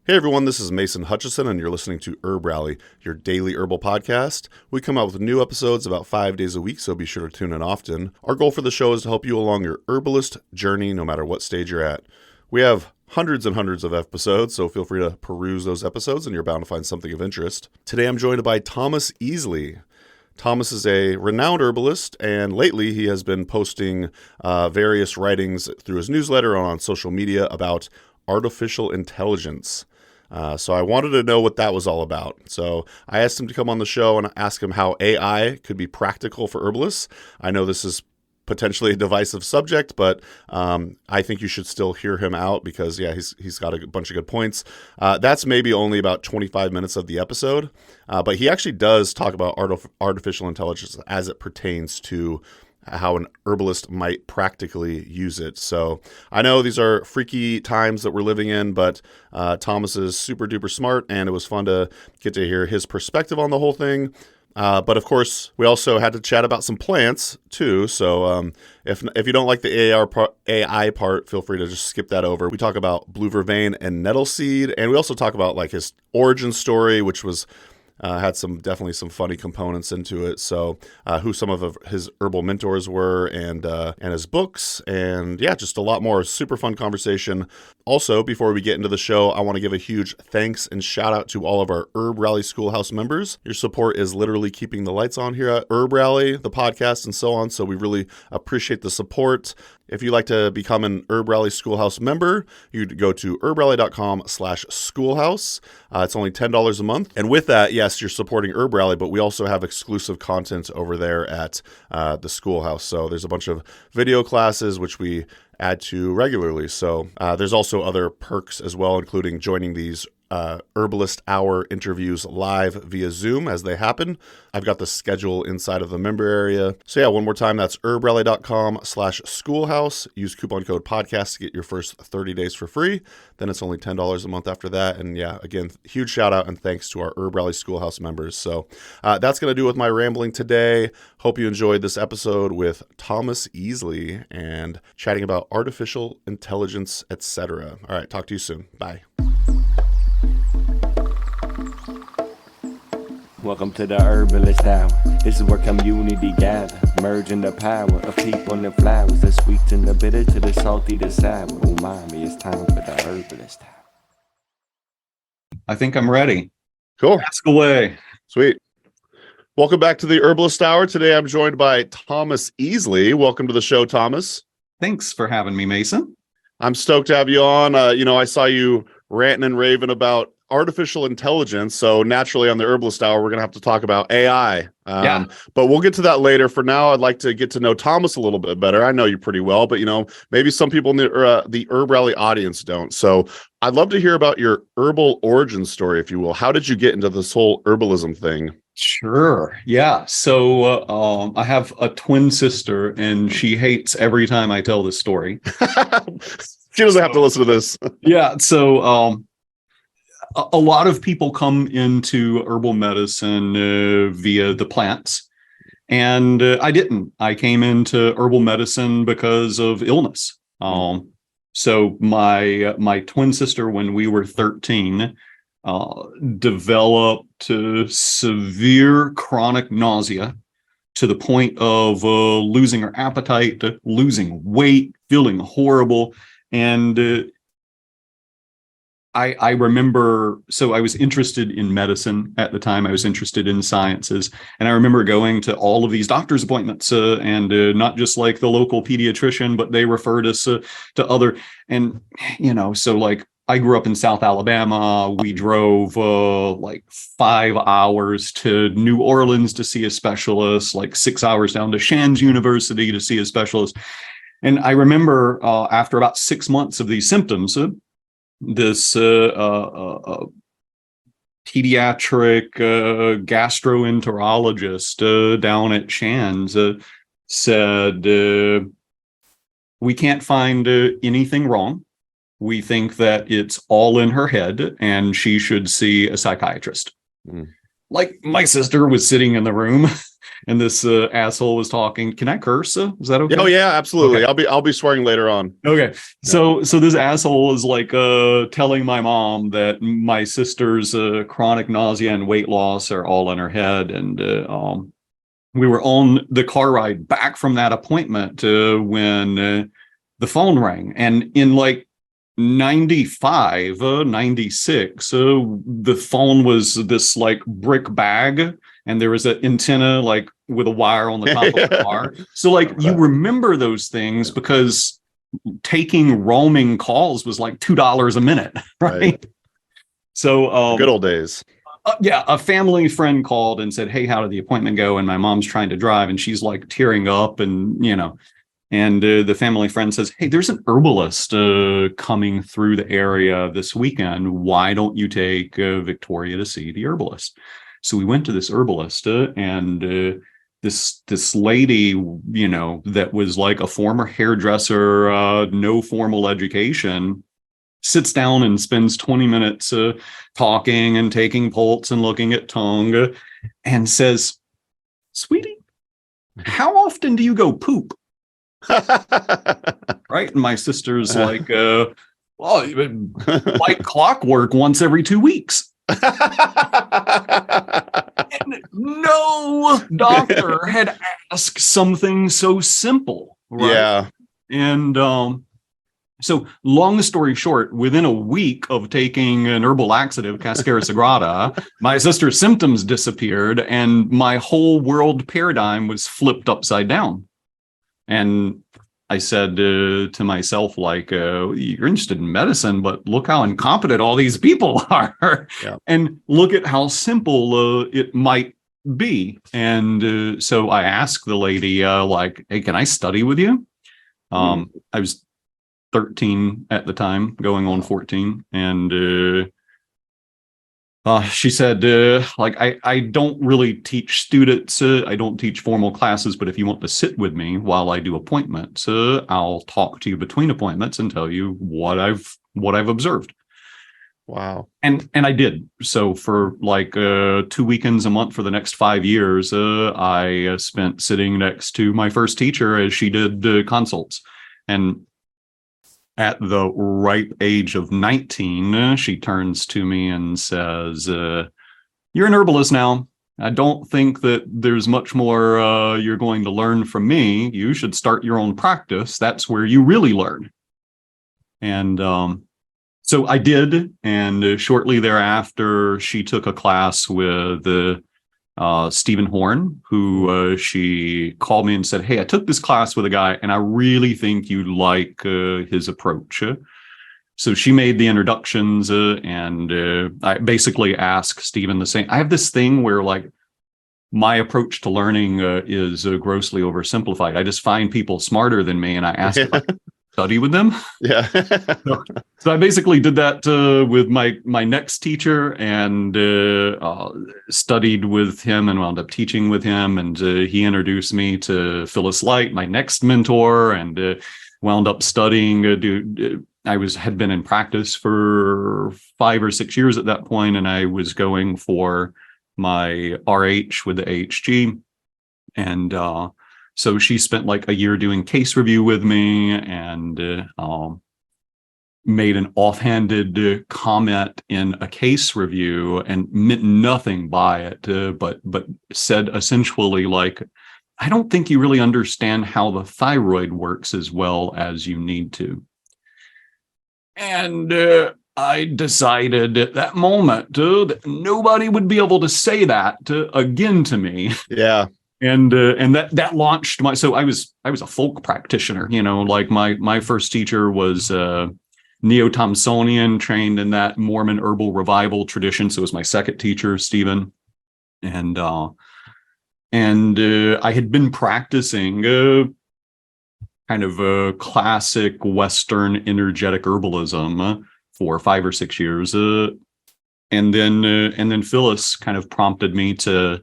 Hey everyone, this is Mason Hutchison, and you're listening to Herb Rally, your daily herbal podcast. We come out with new episodes about 5 days a week, so be sure to tune in often. Our goal for the show is to help you along your herbalist journey, no matter what stage you're at. We have hundreds and hundreds of episodes, so feel free to peruse those episodes, and you're bound to find something of interest. Today I'm joined by Thomas Easley. Thomas is a renowned herbalist, and lately he has been posting various writings through his newsletter and on social media about artificial intelligence. So I wanted to know what that was all about. So I asked him to come on the show and ask him how AI could be practical for herbalists. I know this is potentially a divisive subject, but I think you should still hear him out because, he's got a bunch of good points. That's maybe only about 25 minutes of the episode, but he actually does talk about artificial intelligence as it pertains to how an herbalist might practically use it. So I know these are freaky times that we're living in, but Thomas is super duper smart, and it was fun to get to hear his perspective on the whole thing. But of course, we also had to chat about some plants too. So if you don't like the AI part, feel free to just skip that over. We talk about blue vervain and nettle seed, and we also talk about like his origin story, which was had definitely some funny components into it. So who some of his herbal mentors were, and his books, and just a lot more. Super fun conversation. Also, before we get into the show, I want to give a huge thanks and shout out to all of our Herb Rally Schoolhouse members. Your support is literally keeping the lights on here at Herb Rally, the podcast, and so on. So we really appreciate the support. If you'd like to become an Herb Rally Schoolhouse member, you'd go to herbrally.com/schoolhouse. It's only $10 a month. And with that, yes, you're supporting Herb Rally, but we also have exclusive content over there at the Schoolhouse. So there's a bunch of video classes, which we add to regularly. So there's also other perks as well, including joining these Herbalist Hour interviews live via Zoom as they happen. I've got the schedule inside of the member area. So one more time, that's herbrally.com/schoolhouse. Use coupon code podcast to get your first 30 days for free. Then it's only $10 a month after that. And again, huge shout out and thanks to our Herb Rally Schoolhouse members. So that's going to do with my rambling today. Hope you enjoyed this episode with Thomas Easley and chatting about artificial intelligence, etc. All right, talk to you soon. Bye. Welcome to the Herbalist Hour. This is where community gather, merging the power of people and flowers, the sweet and the bitter to the salty, the sour. Oh, mommy, it's time for the Herbalist Hour. I think I'm ready. Cool. Ask away. Sweet. Welcome back to the Herbalist Hour. Today I'm joined by Thomas Easley. Welcome to the show, Thomas. Thanks for having me, Mason. I'm stoked to have you on. I saw you ranting and raving about artificial intelligence. So naturally on the Herbalist Hour, we're going to have to talk about AI. But we'll get to that later. For now, I'd like to get to know Thomas a little bit better. I know you pretty well, but maybe some people in the Herb Rally audience don't. So I'd love to hear about your herbal origin story, if you will. How did you get into this whole herbalism thing? Sure. Yeah. So I have a twin sister, and she hates every time I tell this story. She doesn't have to listen to this. So a lot of people come into herbal medicine via the plants, and I didn't. I came into herbal medicine because of illness. So my twin sister, when we were 13, developed severe chronic nausea to the point of losing her appetite, losing weight, feeling horrible. And I remember, so I was interested in medicine at the time. I was interested in sciences. And I remember going to all of these doctor's appointments and not just like the local pediatrician, but they referred us to other. And, so like I grew up in South Alabama. We drove like 5 hours to New Orleans to see a specialist, like 6 hours down to Shands University to see a specialist. And I remember after about 6 months of these symptoms, this pediatric gastroenterologist down at Shands said, we can't find anything wrong. We think that it's all in her head and she should see a psychiatrist. Like my sister was sitting in the room and this asshole was talking. Can I curse? Is that okay? Oh yeah, absolutely. Okay. I'll be swearing later on. Okay. So this asshole is like telling my mom that my sister's chronic nausea and weight loss are all in her head, and we were on the car ride back from that appointment when the phone rang, and in like 95 96 the phone was this like brick bag, and there was an antenna like with a wire on the top of the car. So like you remember those things because taking roaming calls was like $2 a minute, right? So good old days. Yeah, a family friend called and said, "Hey, how did the appointment go?" And my mom's trying to drive, and she's like tearing up, and and the family friend says, "Hey, there's an herbalist coming through the area this weekend. Why don't you take Victoria to see the herbalist?" So we went to this herbalist, and this lady, that was like a former hairdresser, no formal education, sits down and spends 20 minutes talking and taking pulse and looking at tongue, and says, "Sweetie, how often do you go poop?" Right? And my sister's like, well, like clockwork, once every 2 weeks. And no doctor had asked something so simple, right? Yeah. And so long story short, within a week of taking an herbal laxative, Cascara Sagrada, my sister's symptoms disappeared, and my whole world paradigm was flipped upside down. And I said to myself, like, you're interested in medicine, but look how incompetent all these people are. Yeah. And look at how simple it might be. And so I asked the lady, like, "Hey, can I study with you?" I was 13 at the time, going on 14. And she said, like, I don't really teach students. I don't teach formal classes, but if you want to sit with me while I do appointments, I'll talk to you between appointments and tell you what I've observed. Wow. And I did. So for like 2 weekends a month for the next 5 years, I spent sitting next to my first teacher as she did consults. And at the ripe age of 19, she turns to me and says, "You're an herbalist now. I don't think that there's much more you're going to learn from me. You should start your own practice. That's where you really learn." And so I did. And shortly thereafter, she took a class with Stephen Horn, who she called me and said, "Hey, I took this class with a guy, and I really think you'd like his approach." So she made the introductions, and I basically asked Stephen the same. I have this thing where, like, my approach to learning is grossly oversimplified. I just find people smarter than me, and I ask if I can study with them. Yeah. So I basically did that with my next teacher, and studied with him and wound up teaching with him. And he introduced me to Phyllis Light, my next mentor, and wound up studying. Had been in practice for 5 or 6 years at that point, and I was going for my RH with the AHG. And so she spent like a year doing case review with me, and made an offhanded comment in a case review and meant nothing by it, but said essentially, like, "I don't think you really understand how the thyroid works as well as you need to." And I decided at that moment that nobody would be able to say that again to me. Yeah. And that launched my. So I was a folk practitioner, like my first teacher was Neo-Thompsonian, trained in that Mormon herbal revival tradition. So it was my second teacher, Stephen, and I had been practicing kind of a classic Western energetic herbalism for 5 or 6 years, and then Phyllis kind of prompted me to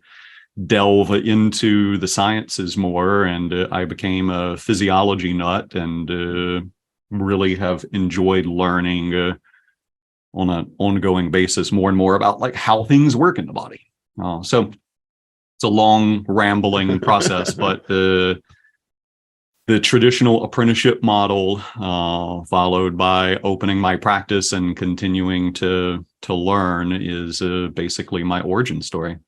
delve into the sciences more, and I became a physiology nut, and really have enjoyed learning on an ongoing basis more and more about like how things work in the body. So it's a long, rambling process, but the traditional apprenticeship model, followed by opening my practice and continuing to learn, is basically my origin story.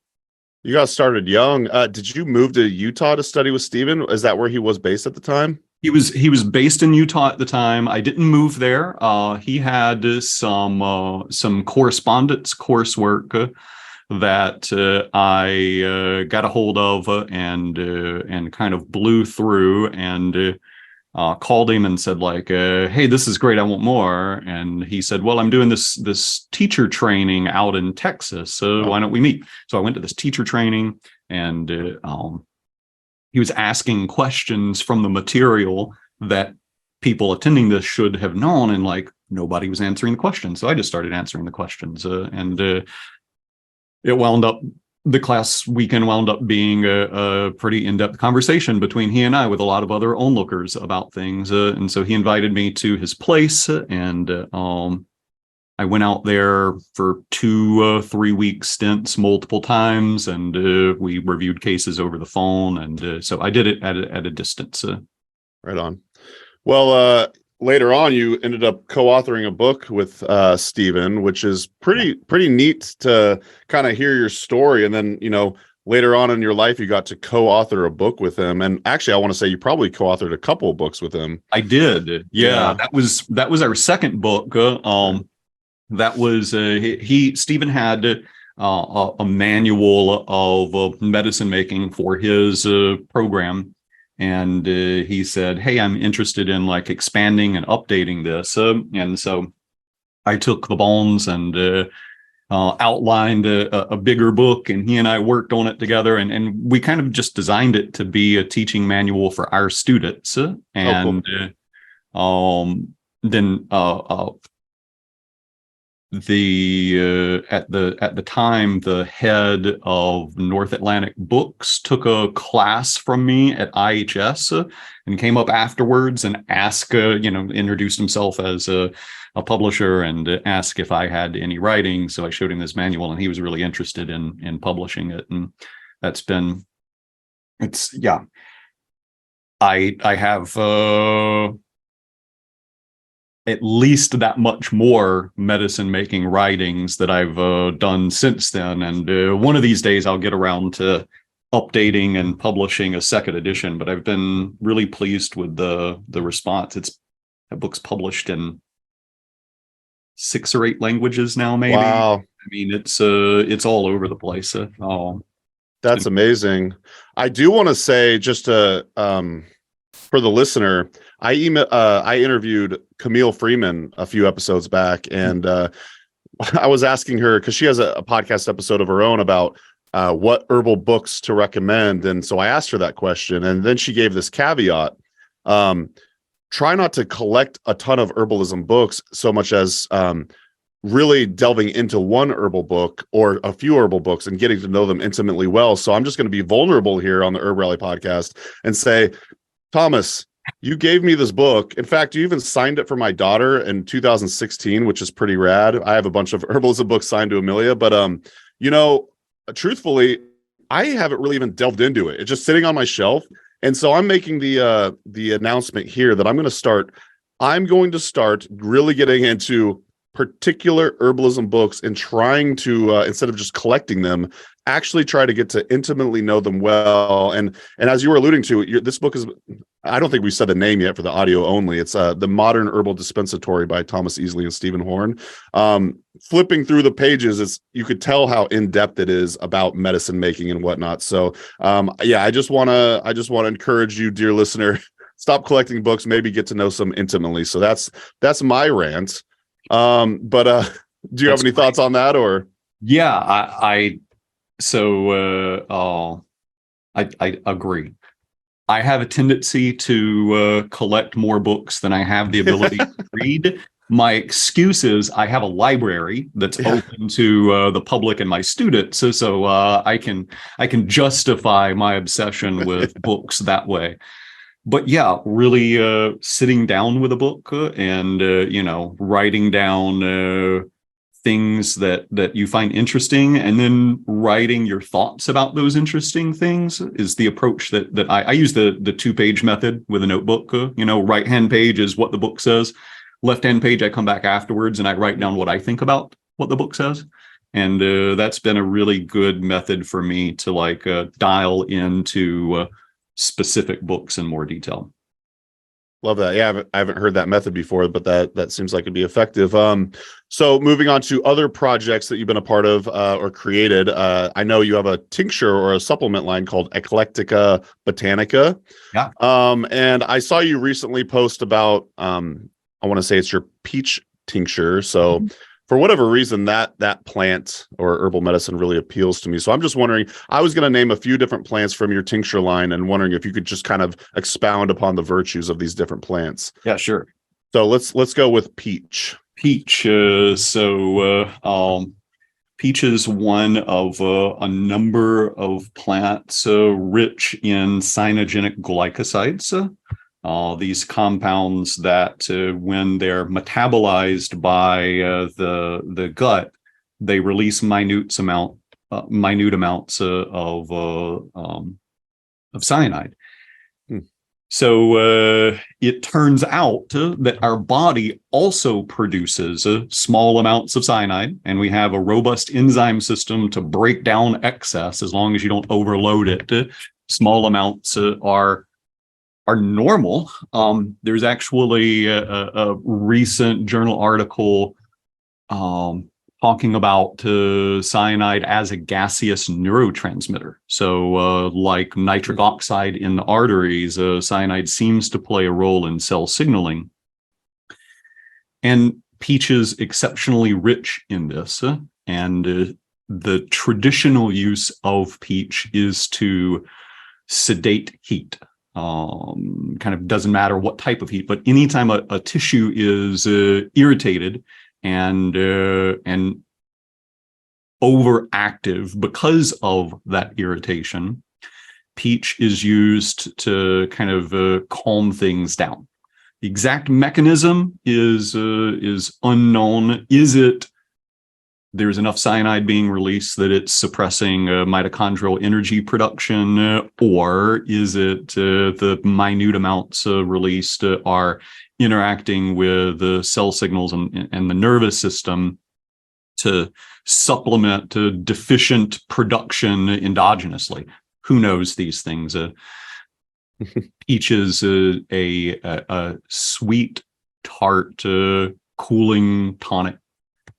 You got started young. Did you move to Utah to study with Stephen? Is that where he was based at the time? He was based in Utah at the time. I didn't move there. He had some correspondence coursework that I got a hold of and kind of blew through, and called him and said, like, hey, this is great, I want more. And he said, well, I'm doing this teacher training out in Texas, so why don't we meet? So I went to this teacher training, and he was asking questions from the material that people attending this should have known, and like nobody was answering the questions. So I just started answering the questions, and the class weekend wound up being a pretty in-depth conversation between he and I, with a lot of other onlookers about things. And so he invited me to his place, and I went out there for 2-3 week stints multiple times, and we reviewed cases over the phone. And so I did it at a distance. Right on. Well, later on, you ended up co-authoring a book with Stephen, which is pretty neat to kind of hear your story. And then, later on in your life, you got to co-author a book with him. And actually, I want to say you probably co-authored a couple of books with him. I did. Yeah. That was our second book. That was Stephen had a manual of medicine making for his program. And he said, hey, I'm interested in like expanding and updating this. And so I took the bones and outlined a bigger book, and he and I worked on it together. And we kind of just designed it to be a teaching manual for our students. And then at the time, the head of North Atlantic Books took a class from me at IHS and came up afterwards and asked, introduced himself as a publisher and asked if I had any writing. So I showed him this manual, and he was really interested in publishing it. And I have at least that much more medicine making writings that I've done since then. And one of these days I'll get around to updating and publishing a second edition, but I've been really pleased with the response. That book's published in 6 or 8 languages now, maybe. Wow. I mean, it's all over the place. That's amazing. I do want to say, just for the listener, I interviewed Camille Freeman a few episodes back, and I was asking her, because she has a podcast episode of her own about what herbal books to recommend. And so I asked her that question, and then she gave this caveat. Try not to collect a ton of herbalism books so much as really delving into one herbal book or a few herbal books and getting to know them intimately well. So I'm just going to be vulnerable here on the Herb Rally podcast and say, Thomas, you gave me this book. In fact, you even signed it for my daughter in 2016, which is pretty rad. I have a bunch of herbalism books signed to Amelia, but truthfully, I haven't really even delved into it. It's just sitting on my shelf. And so I'm making the announcement here that I'm going to start really getting into particular herbalism books and trying to, instead of just collecting them, actually try to get to intimately know them well. And as you were alluding to, this book is, I don't think we said the name yet for the audio only. It's The Modern Herbal Dispensatory by Thomas Easley and Stephen Horn. Flipping through the pages, you could tell how in-depth it is about medicine making and whatnot. So I just want to encourage you, dear listener, stop collecting books, maybe get to know some intimately. So that's my rant. But do you have any thoughts on that, or? Yeah, I agree. I have a tendency to collect more books than I have the ability to read. My excuse is I have a library that's open to the public and my students, so I can justify my obsession with books that way. But yeah, really sitting down with a book and writing down things that you find interesting, and then writing your thoughts about those interesting things is the approach that I use. The 2-page method with a notebook. Right hand page is what the book says. Left hand page, I come back afterwards and I write down what I think about what the book says. And that's been a really good method for me to dial into specific books in more detail. Love that. Yeah, I haven't heard that method before, but that seems like it'd be effective. So moving on to other projects that you've been a part of or created. I know you have a tincture or a supplement line called Eclectica Botanica. Yeah. And I saw you recently post about, I want to say it's your peach tincture. So for whatever reason, that plant or herbal medicine really appeals to me. So I'm just wondering, I was going to name a few different plants from your tincture line and wondering if you could just kind of expound upon the virtues of these different plants. Yeah, sure. So let's go with peach. Peach. Peach is one of a number of plants rich in cyanogenic glycosides. These compounds that when they're metabolized by the gut, they release minute amounts of cyanide. So it turns out that our body also produces small amounts of cyanide, and we have a robust enzyme system to break down excess as long as you don't overload it. Small amounts are normal. There's actually a recent journal article talking about cyanide as a gaseous neurotransmitter. So like nitric oxide in the arteries, cyanide seems to play a role in cell signaling. And peach is exceptionally rich in this. And the traditional use of peach is to sedate heat. Kind of doesn't matter what type of heat, but anytime a tissue is irritated and overactive because of that irritation, peach is used to kind of calm things down. The exact mechanism is unknown. There's enough cyanide being released that it's suppressing mitochondrial energy production, or is it the minute amounts released are interacting with the cell signals and the nervous system to supplement deficient production endogenously? Who knows these things? Peach is a sweet, tart, cooling tonic.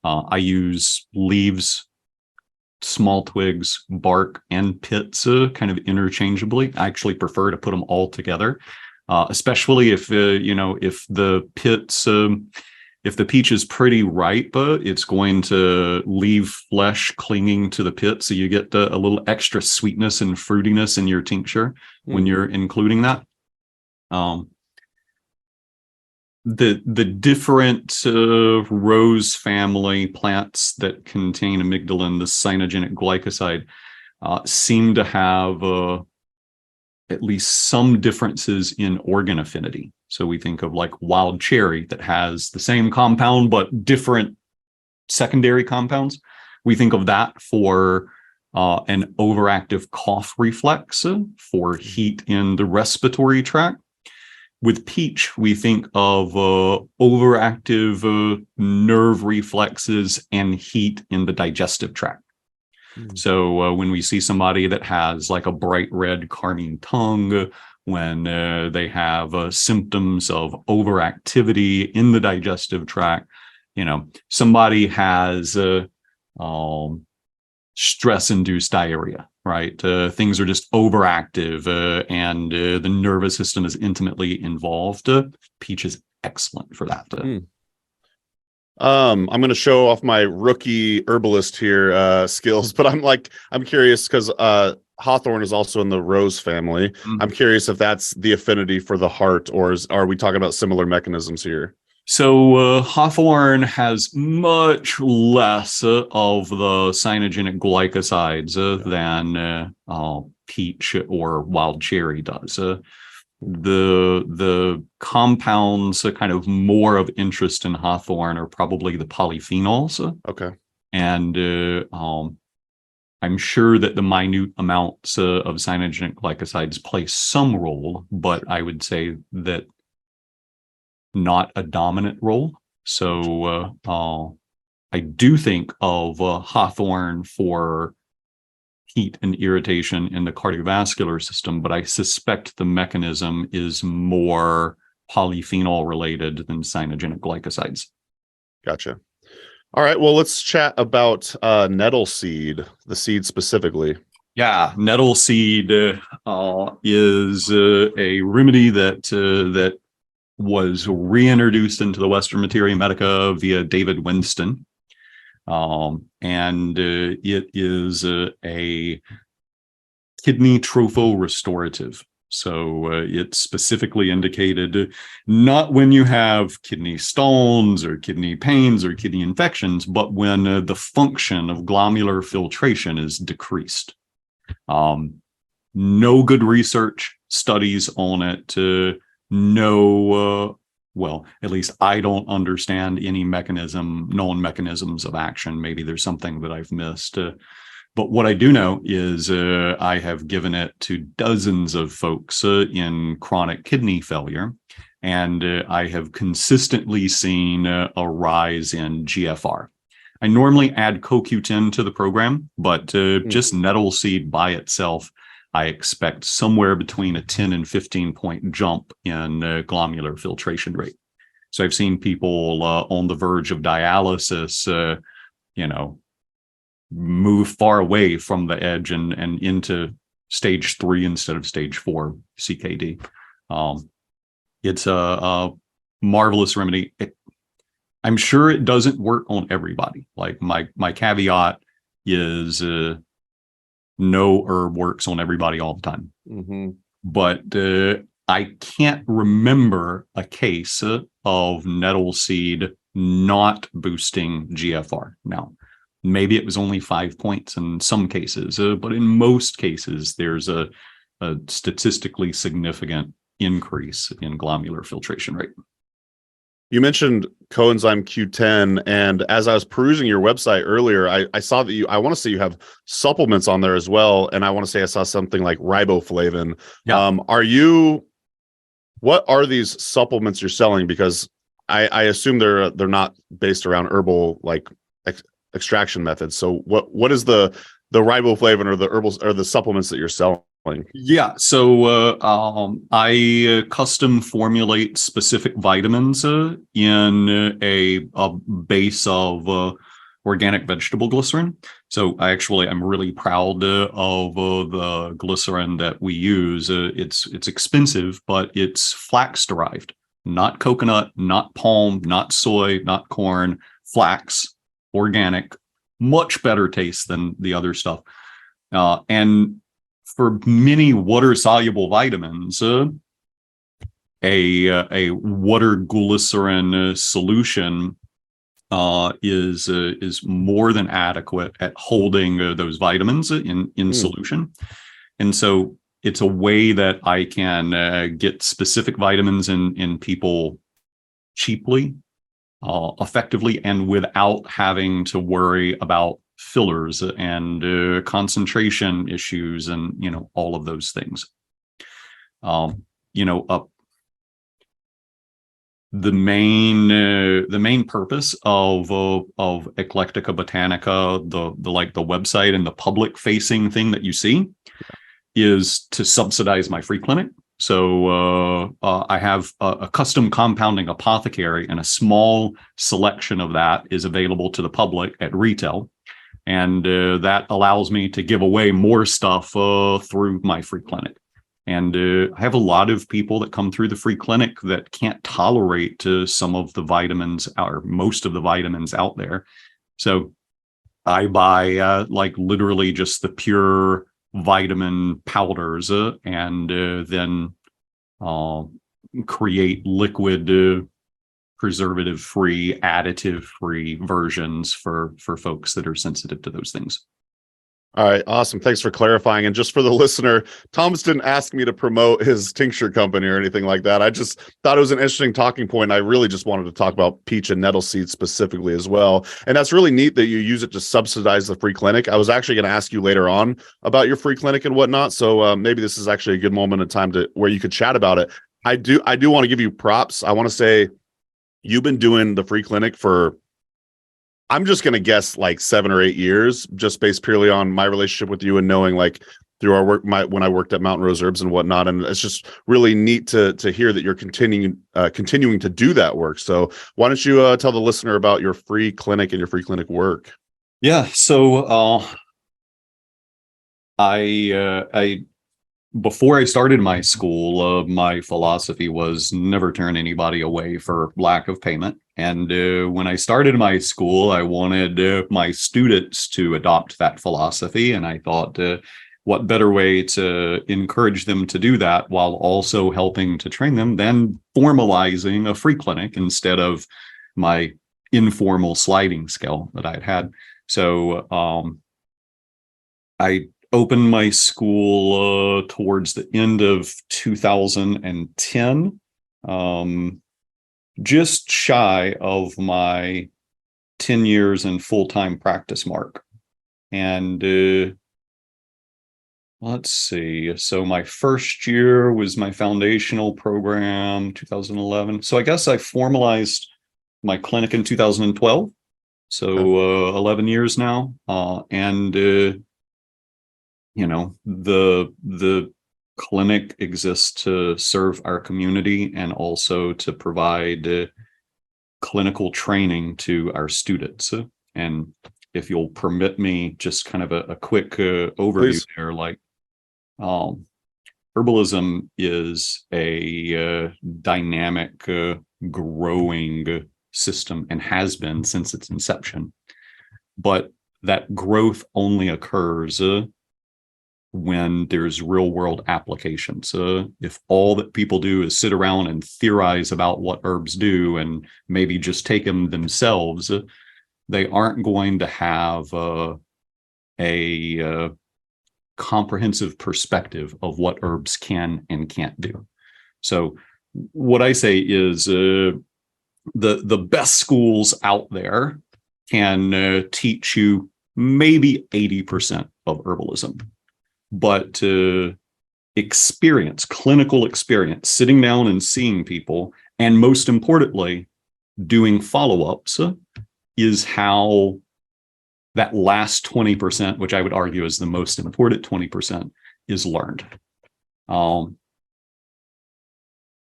I use leaves, small twigs, bark, and pits kind of interchangeably. I actually prefer to put them all together, especially if the pits, if the peach is pretty ripe, it's going to leave flesh clinging to the pit, so you get a little extra sweetness and fruitiness in your tincture when you're including that. The different rose family plants that contain amygdalin, the cyanogenic glycoside, seem to have at least some differences in organ affinity. So we think of like wild cherry that has the same compound but different secondary compounds. We think of that for an overactive cough reflex, for heat in the respiratory tract. With peach, we think of overactive nerve reflexes and heat in the digestive tract. So when we see somebody that has like a bright red carmine tongue, when they have symptoms of overactivity in the digestive tract, somebody has stress-induced diarrhea, right? Things are just overactive and the nervous system is intimately involved. Peach is excellent for that. I'm going to show off my rookie herbalist here skills, but I'm curious because hawthorn is also in the rose family. I'm curious if that's the affinity for the heart, or are we talking about similar mechanisms here? So hawthorn has much less of the cyanogenic glycosides than peach or wild cherry does. The compounds kind of more of interest in hawthorn are probably the polyphenols. Okay. And I'm sure that the minute amounts of cyanogenic glycosides play some role, but I would say that not a dominant role. So I do think of hawthorn for heat and irritation in the cardiovascular system, but I suspect the mechanism is more polyphenol related than cyanogenic glycosides. Gotcha. All right. Well, let's chat about nettle seed, the seed specifically. Yeah, nettle seed is a remedy that was reintroduced into the Western Materia Medica via David Winston. And it is a kidney tropho-restorative. So it's specifically indicated not when you have kidney stones or kidney pains or kidney infections, but when the function of glomerular filtration is decreased. No good research studies on it. Well, at least I don't understand any known mechanisms of action. Maybe there's something that I've missed. But what I do know is I have given it to dozens of folks in chronic kidney failure, and I have consistently seen a rise in GFR. I normally add CoQ10 to the program, but just nettle seed by itself, I expect somewhere between a 10 and 15 point jump in glomerular filtration rate. So I've seen people on the verge of dialysis, move far away from the edge and into stage 3 instead of stage 4 CKD. It's a marvelous remedy. I'm sure it doesn't work on everybody. Like my caveat is no herb works on everybody all the time. Mm-hmm. But I can't remember a case of nettle seed not boosting GFR. Now, maybe it was only 5 points in some cases, but in most cases, there's a statistically significant increase in glomerular filtration rate. You mentioned coenzyme Q10, and as I was perusing your website earlier, I saw that I want to say you have supplements on there as well, and I want to say I saw something like riboflavin. Yeah. What are these supplements you're selling? Because I assume they're not based around herbal like extraction methods. So what is the riboflavin or the herbals or the supplements that you're selling? Yeah, so I custom formulate specific vitamins in a base of organic vegetable glycerin. So I'm really proud of the glycerin that we use. It's expensive, but it's flax derived, not coconut, not palm, not soy, not corn, flax, organic, much better taste than the other stuff. And for many water-soluble vitamins, a water glycerin solution is more than adequate at holding those vitamins in solution. And so it's a way that I can get specific vitamins in people cheaply, effectively, and without having to worry about fillers and concentration issues and all of those things. The main purpose of Eclectica Botanica, the website and the public facing thing that you see, is to subsidize my free clinic. So I have a custom compounding apothecary, and a small selection of that is available to the public at retail. And that allows me to give away more stuff through my free clinic. And I have a lot of people that come through the free clinic that can't tolerate some of the vitamins or most of the vitamins out there. So I buy literally just the pure vitamin powders and then create liquid preservative-free, additive-free versions for folks that are sensitive to those things. All right, awesome. Thanks for clarifying. And just for the listener, Thomas didn't ask me to promote his tincture company or anything like that. I just thought it was an interesting talking point. I really just wanted to talk about peach and nettle seeds specifically as well. And that's really neat that you use it to subsidize the free clinic. I was actually going to ask you later on about your free clinic and whatnot. So maybe this is actually a good moment in time to where you could chat about it. I do want to give you props. I want to say you've been doing the free clinic for, I'm just going to guess, like 7 or 8 years, just based purely on my relationship with you and knowing, like, through our work, when I worked at Mountain Rose Herbs and whatnot. And it's just really neat to hear that you're continuing to do that work. So why don't you tell the listener about your free clinic and your free clinic work? Yeah. So I before I started my school, my philosophy was never turn anybody away for lack of payment. And when I started my school, I wanted my students to adopt that philosophy. And I thought, what better way to encourage them to do that while also helping to train them than formalizing a free clinic instead of my informal sliding scale that I'd had. So I opened my school towards the end of 2010, just shy of my 10 years in full-time practice mark. And let's see. So my first year was my foundational program, 2011. So I guess I formalized my clinic in 2012. So 11 years now. And the clinic exists to serve our community and also to provide clinical training to our students. And if you'll permit me, just kind of a quick overview. Please. There, like, herbalism is a dynamic, growing system and has been since its inception. But that growth only occurs when there's real world applications. If all that people do is sit around and theorize about what herbs do and maybe just take them themselves, they aren't going to have a comprehensive perspective of what herbs can and can't do. So what I say is the best schools out there can teach you maybe 80% of herbalism. But clinical experience, sitting down and seeing people, and most importantly, doing follow-ups is how that last 20%, which I would argue is the most important 20%, is learned.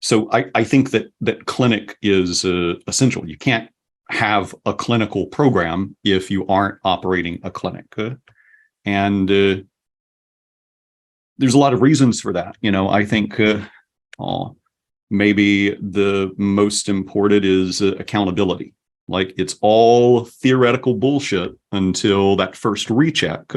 So I think that clinic is essential. You can't have a clinical program if you aren't operating a clinic. And there's a lot of reasons for that. I think maybe the most important is accountability. Like, it's all theoretical bullshit until that first recheck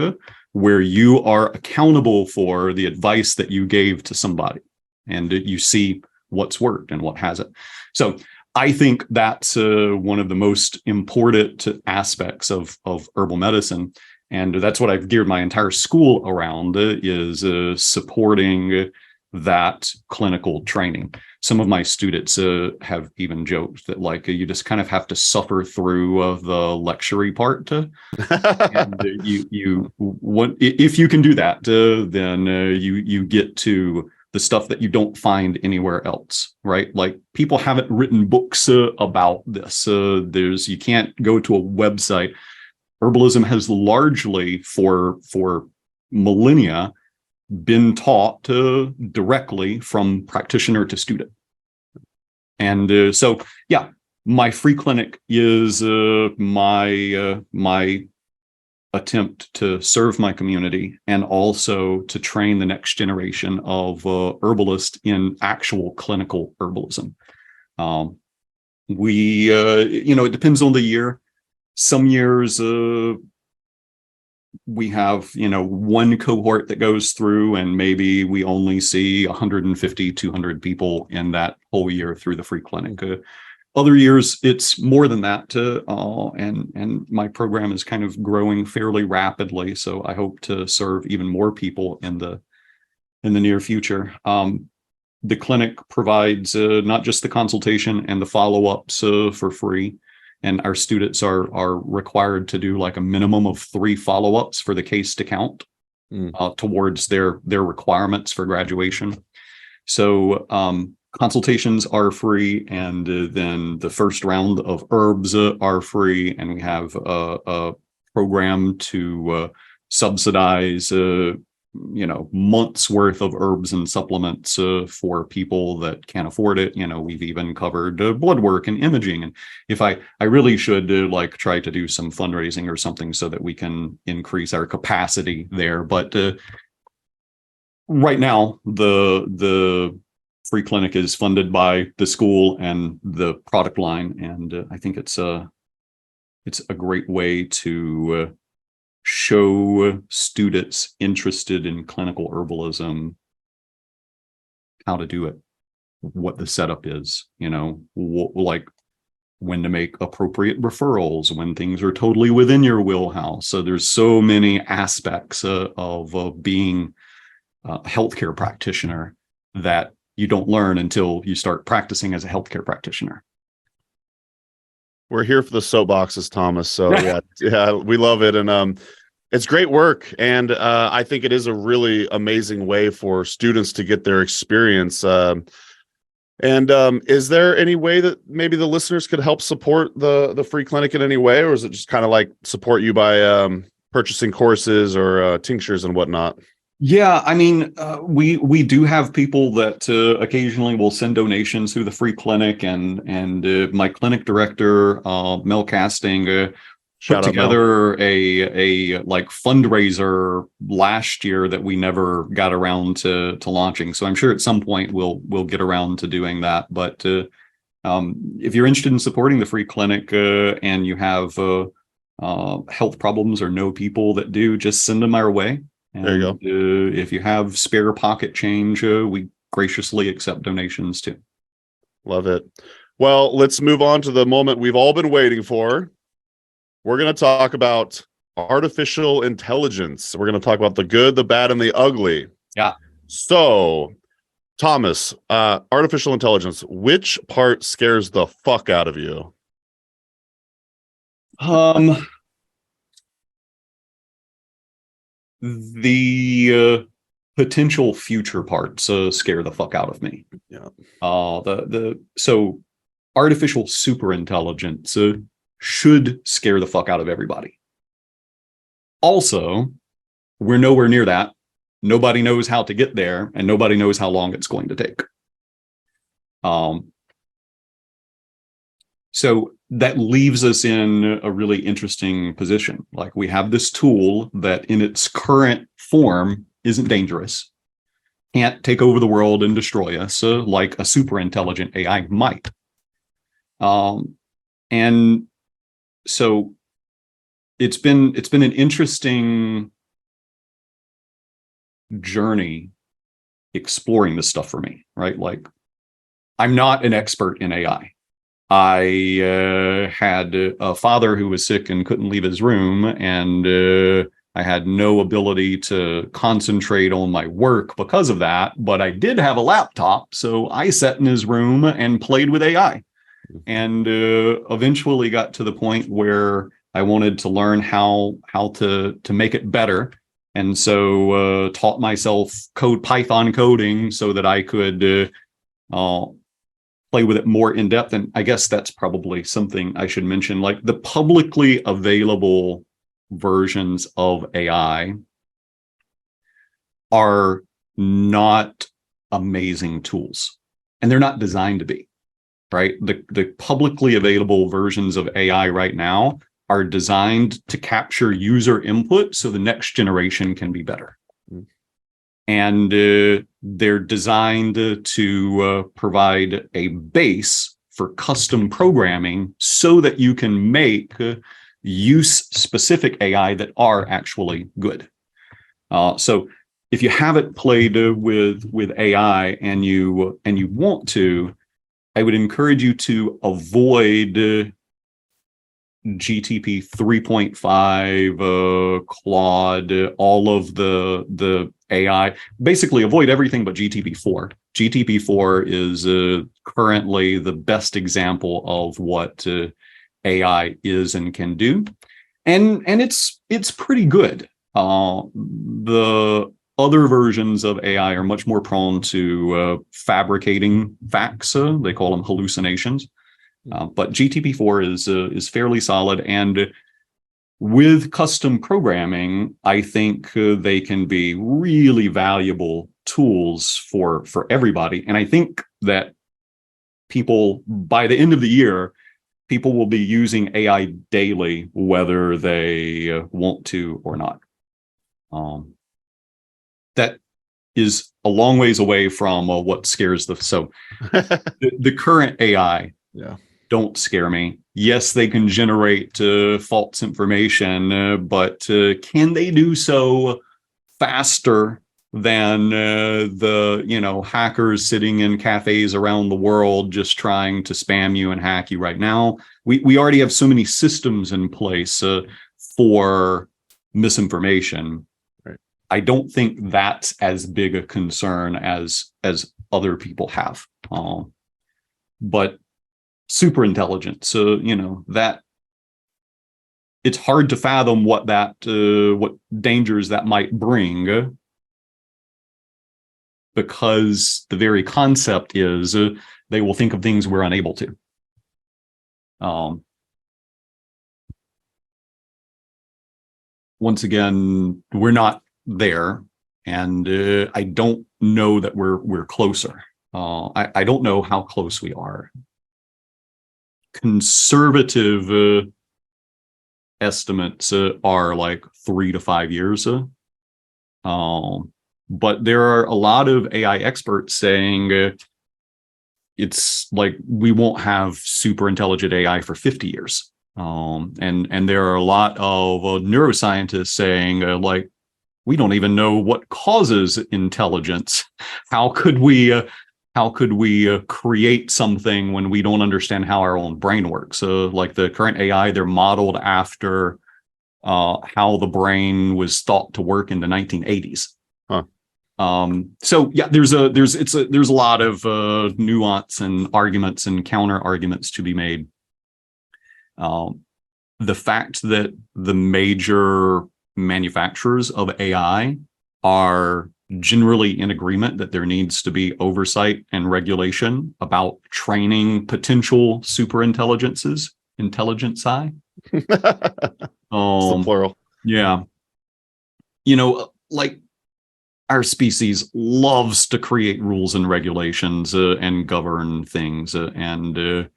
where you are accountable for the advice that you gave to somebody and you see what's worked and what hasn't. So I think that's one of the most important aspects of herbal medicine. And that's what I've geared my entire school around, is supporting that clinical training. Some of my students have even joked that, like, you just kind of have to suffer through the lectury part. And if you can do that, then you get to the stuff that you don't find anywhere else, right? Like, people haven't written books about this. You can't go to a website. Herbalism has largely for millennia been taught directly from practitioner to student. And so, yeah, my free clinic is my attempt to serve my community and also to train the next generation of herbalists in actual clinical herbalism. It depends on the year. Some years we have, one cohort that goes through and maybe we only see 150, 200 people in that whole year through the free clinic. Other years, it's more than that. And my program is kind of growing fairly rapidly. So I hope to serve even more people in the near future. The clinic provides not just the consultation and the follow-ups for free. And our students are required to do like a minimum of 3 follow-ups for the case to count towards their requirements for graduation. So consultations are free, and then the first round of herbs are free, and we have a program to subsidize months worth of herbs and supplements for people that can't afford it. We've even covered blood work and imaging. And if I really should try to do some fundraising or something so that we can increase our capacity there. But right now, the free clinic is funded by the school and the product line. And I think it's a great way to show students interested in clinical herbalism how to do it, what the setup is, like when to make appropriate referrals, when things are totally within your wheelhouse. So there's so many aspects of being a healthcare practitioner that you don't learn until you start practicing as a healthcare practitioner. We're here for the soapboxes, Thomas. So yeah, we love it. And it's great work. And I think it is a really amazing way for students to get their experience. Is there any way that maybe the listeners could help support the free clinic in any way? Or is it just kind of like support you by purchasing courses or tinctures and whatnot? Yeah, I mean, we do have people that occasionally will send donations through the free clinic, and my clinic director, Mel Casting, put together a fundraiser last year that we never got around to launching. So I'm sure at some point we'll get around to doing that. But if you're interested in supporting the free clinic and you have health problems or know people that do, just send them our way. And, there you go. If you have spare pocket change, we graciously accept donations too. Love it. Well, let's move on to the moment we've all been waiting for. We're going to talk about artificial intelligence. We're going to talk about the good, the bad, and the ugly. Yeah. So, Thomas, artificial intelligence, which part scares the fuck out of you? The potential future parts scare the fuck out of me. Yeah. So artificial superintelligence should scare the fuck out of everybody. Also, we're nowhere near that. Nobody knows how to get there, and nobody knows how long it's going to take. So that leaves us in a really interesting position. Like, we have this tool that in its current form isn't dangerous, can't take over the world and destroy us like a super intelligent AI might. And so it's been an interesting journey exploring this stuff for me, right? Like, I'm not an expert in AI. I had a father who was sick and couldn't leave his room, and I had no ability to concentrate on my work because of that, but I did have a laptop, so I sat in his room and played with AI, and eventually got to the point where I wanted to learn how to make it better, and so taught myself Python coding so that I could play with it more in depth. And I guess that's probably something I should mention. Like, the publicly available versions of AI are not amazing tools, and they're not designed to be, right? The publicly available versions of AI right now are designed to capture user input so the next generation can be better. And they're designed to provide a base for custom programming so that you can make use-specific AI that are actually good. So if you haven't played with AI and you want to, I would encourage you to avoid GTP 3.5, Claude, all of the AI. Basically, avoid everything but GTP 4. GTP 4 is currently the best example of what AI is and can do, and it's pretty good. The other versions of AI are much more prone to fabricating facts. They call them hallucinations. But GTP4 is fairly solid, and with custom programming, I think they can be really valuable tools for everybody. And I think that people, by the end of the year, people will be using AI daily, whether they want to or not. That is a long ways away from what scares the. So the current AI don't scare me. Yes, they can generate false information, but can they do so faster than the hackers sitting in cafes around the world just trying to spam you and hack you right now? We already have so many systems in place for misinformation. Right. I don't think that's as big a concern as other people have. But super intelligent, so that it's hard to fathom what dangers that might bring, because the very concept is they will think of things we're unable to. Once again, we're not there, and I don't know that we're closer. I don't know how close we are. Conservative estimates are like 3 to 5 years. But there are a lot of AI experts saying it's like we won't have super intelligent AI for 50 years. And there are a lot of neuroscientists saying like, we don't even know what causes intelligence. How could we create something when we don't understand how our own brain works? So like the current AI, they're modeled after how the brain was thought to work in the 1980s. Huh. So yeah, there's a lot of nuance and arguments and counter arguments to be made. The fact that the major manufacturers of AI are generally in agreement that there needs to be oversight and regulation about training potential intelligence. It's the plural. Yeah. Like our species loves to create rules and regulations and govern things. And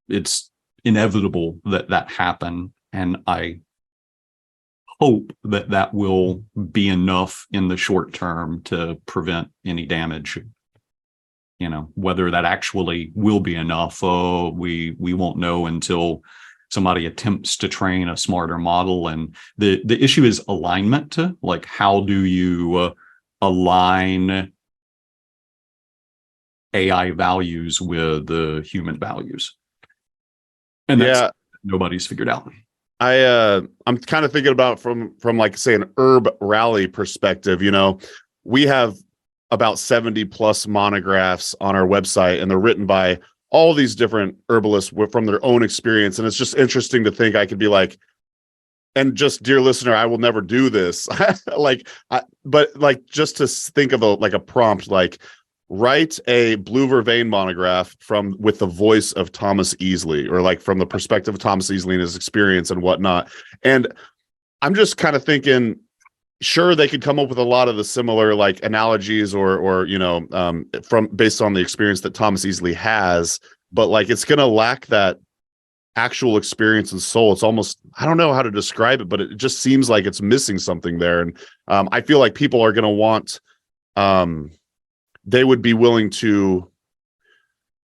it's inevitable that happen. And I hope that will be enough in the short term to prevent any damage. Whether that actually will be enough, we won't know until somebody attempts to train a smarter model. And the issue is alignment. Like, how do you align AI values with human values? And that's nobody's figured out. I'm kind of thinking about from like, say, an herb rally perspective. We have about 70 plus monographs on our website, and they're written by all these different herbalists from their own experience. And it's just interesting to think I could be like, and just, dear listener, I will never do this. But just to think of a prompt, like, write a blue vervain monograph with the voice of Thomas Easley, or like from the perspective of Thomas Easley and his experience and whatnot. And I'm just kind of thinking, sure, they could come up with a lot of the similar like analogies or from based on the experience that Thomas Easley has, but like it's going to lack that actual experience and soul. It's almost, I don't know how to describe it, but it just seems like it's missing something there. And I feel like people are going to want, they would be willing to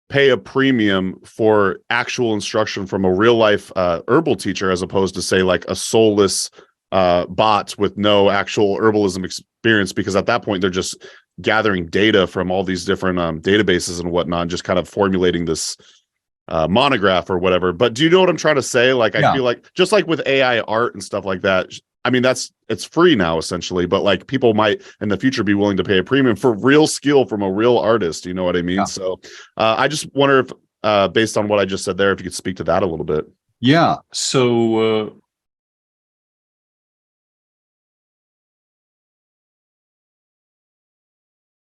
pay a premium for actual instruction from a real life herbal teacher, as opposed to, say, like a soulless bot with no actual herbalism experience, because at that point they're just gathering data from all these different databases and whatnot, and just kind of formulating this monograph or whatever. But do you know what I'm trying to say? Like, I Yeah. feel like just like with AI art and stuff like that, I mean, it's free now essentially, but like people might in the future be willing to pay a premium for real skill from a real artist. You know what I mean? Yeah. So I just wonder if, based on what I just said there, if you could speak to that a little bit. Yeah. So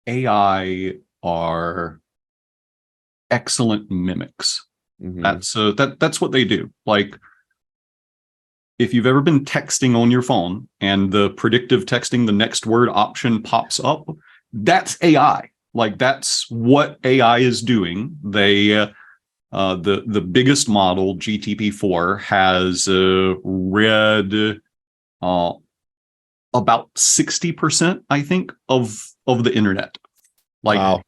AI are excellent mimics. Mhm. That's what they do. Like, if you've ever been texting on your phone and the predictive texting, the next word option pops up, that's AI. Like, that's what AI is doing. The biggest model, GTP4, has read about 60%, I think, of the internet. Like, Wow,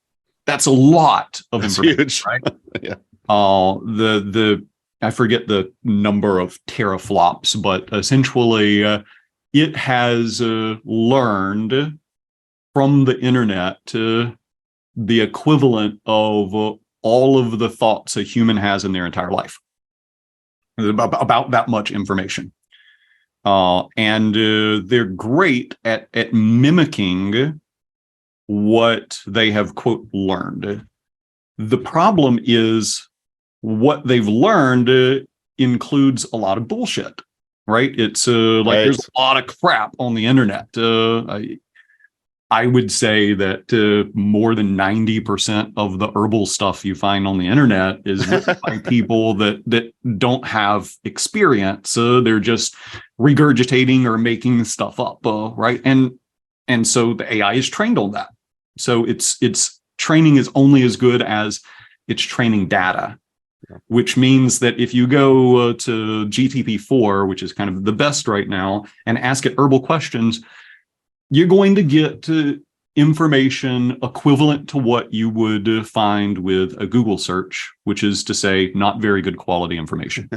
that's a lot of that's information, huge. right? Yeah. The I forget the number of teraflops, but essentially it has learned from the internet the equivalent of all of the thoughts a human has in their entire life. About that much information. And they're great at mimicking what they have, quote, learned. The problem is what they've learned includes a lot of bullshit, right? It's like there's Right. a lot of crap on the internet. I would say that more than 90% of the herbal stuff you find on the internet is written by people that don't have experience. They're just regurgitating or making stuff up, right? And so the AI is trained on that. So its training is only as good as its training data, which means that if you go to GTP4, which is kind of the best right now, and ask it herbal questions, you're going to get information equivalent to what you would find with a Google search, which is to say, not very good quality information.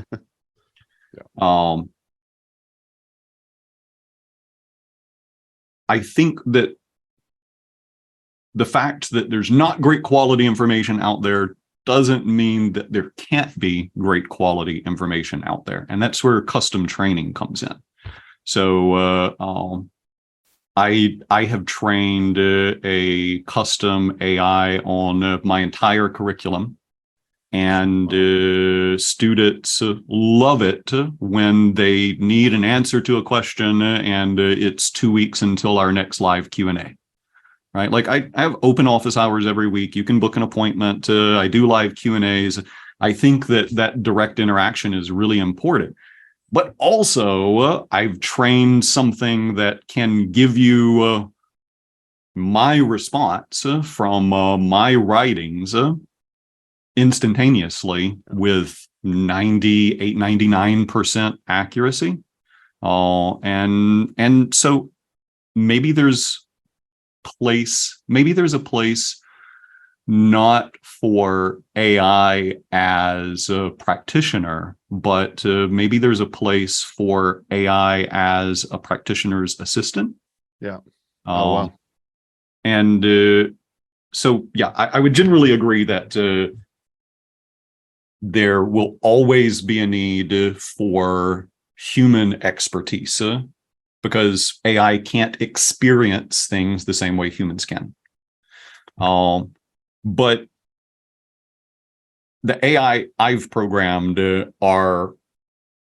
I think that the fact that there's not great quality information out there doesn't mean that there can't be great quality information out there. And that's where custom training comes in. So I have trained a custom AI on my entire curriculum, and students love it when they need an answer to a question, and it's 2 weeks until our next live Q&A. Right? Like, I have open office hours every week. You can book an appointment. I do live Q&As. I think that direct interaction is really important. But also, I've trained something that can give you my response from my writings instantaneously with 98, 99% accuracy. And so maybe there's a place not for AI as a practitioner, but maybe there's a place for AI as a practitioner's assistant. Yeah. Oh, wow. And so, yeah, I would generally agree that there will always be a need for human expertise because AI can't experience things the same way humans can. But the AI I've programmed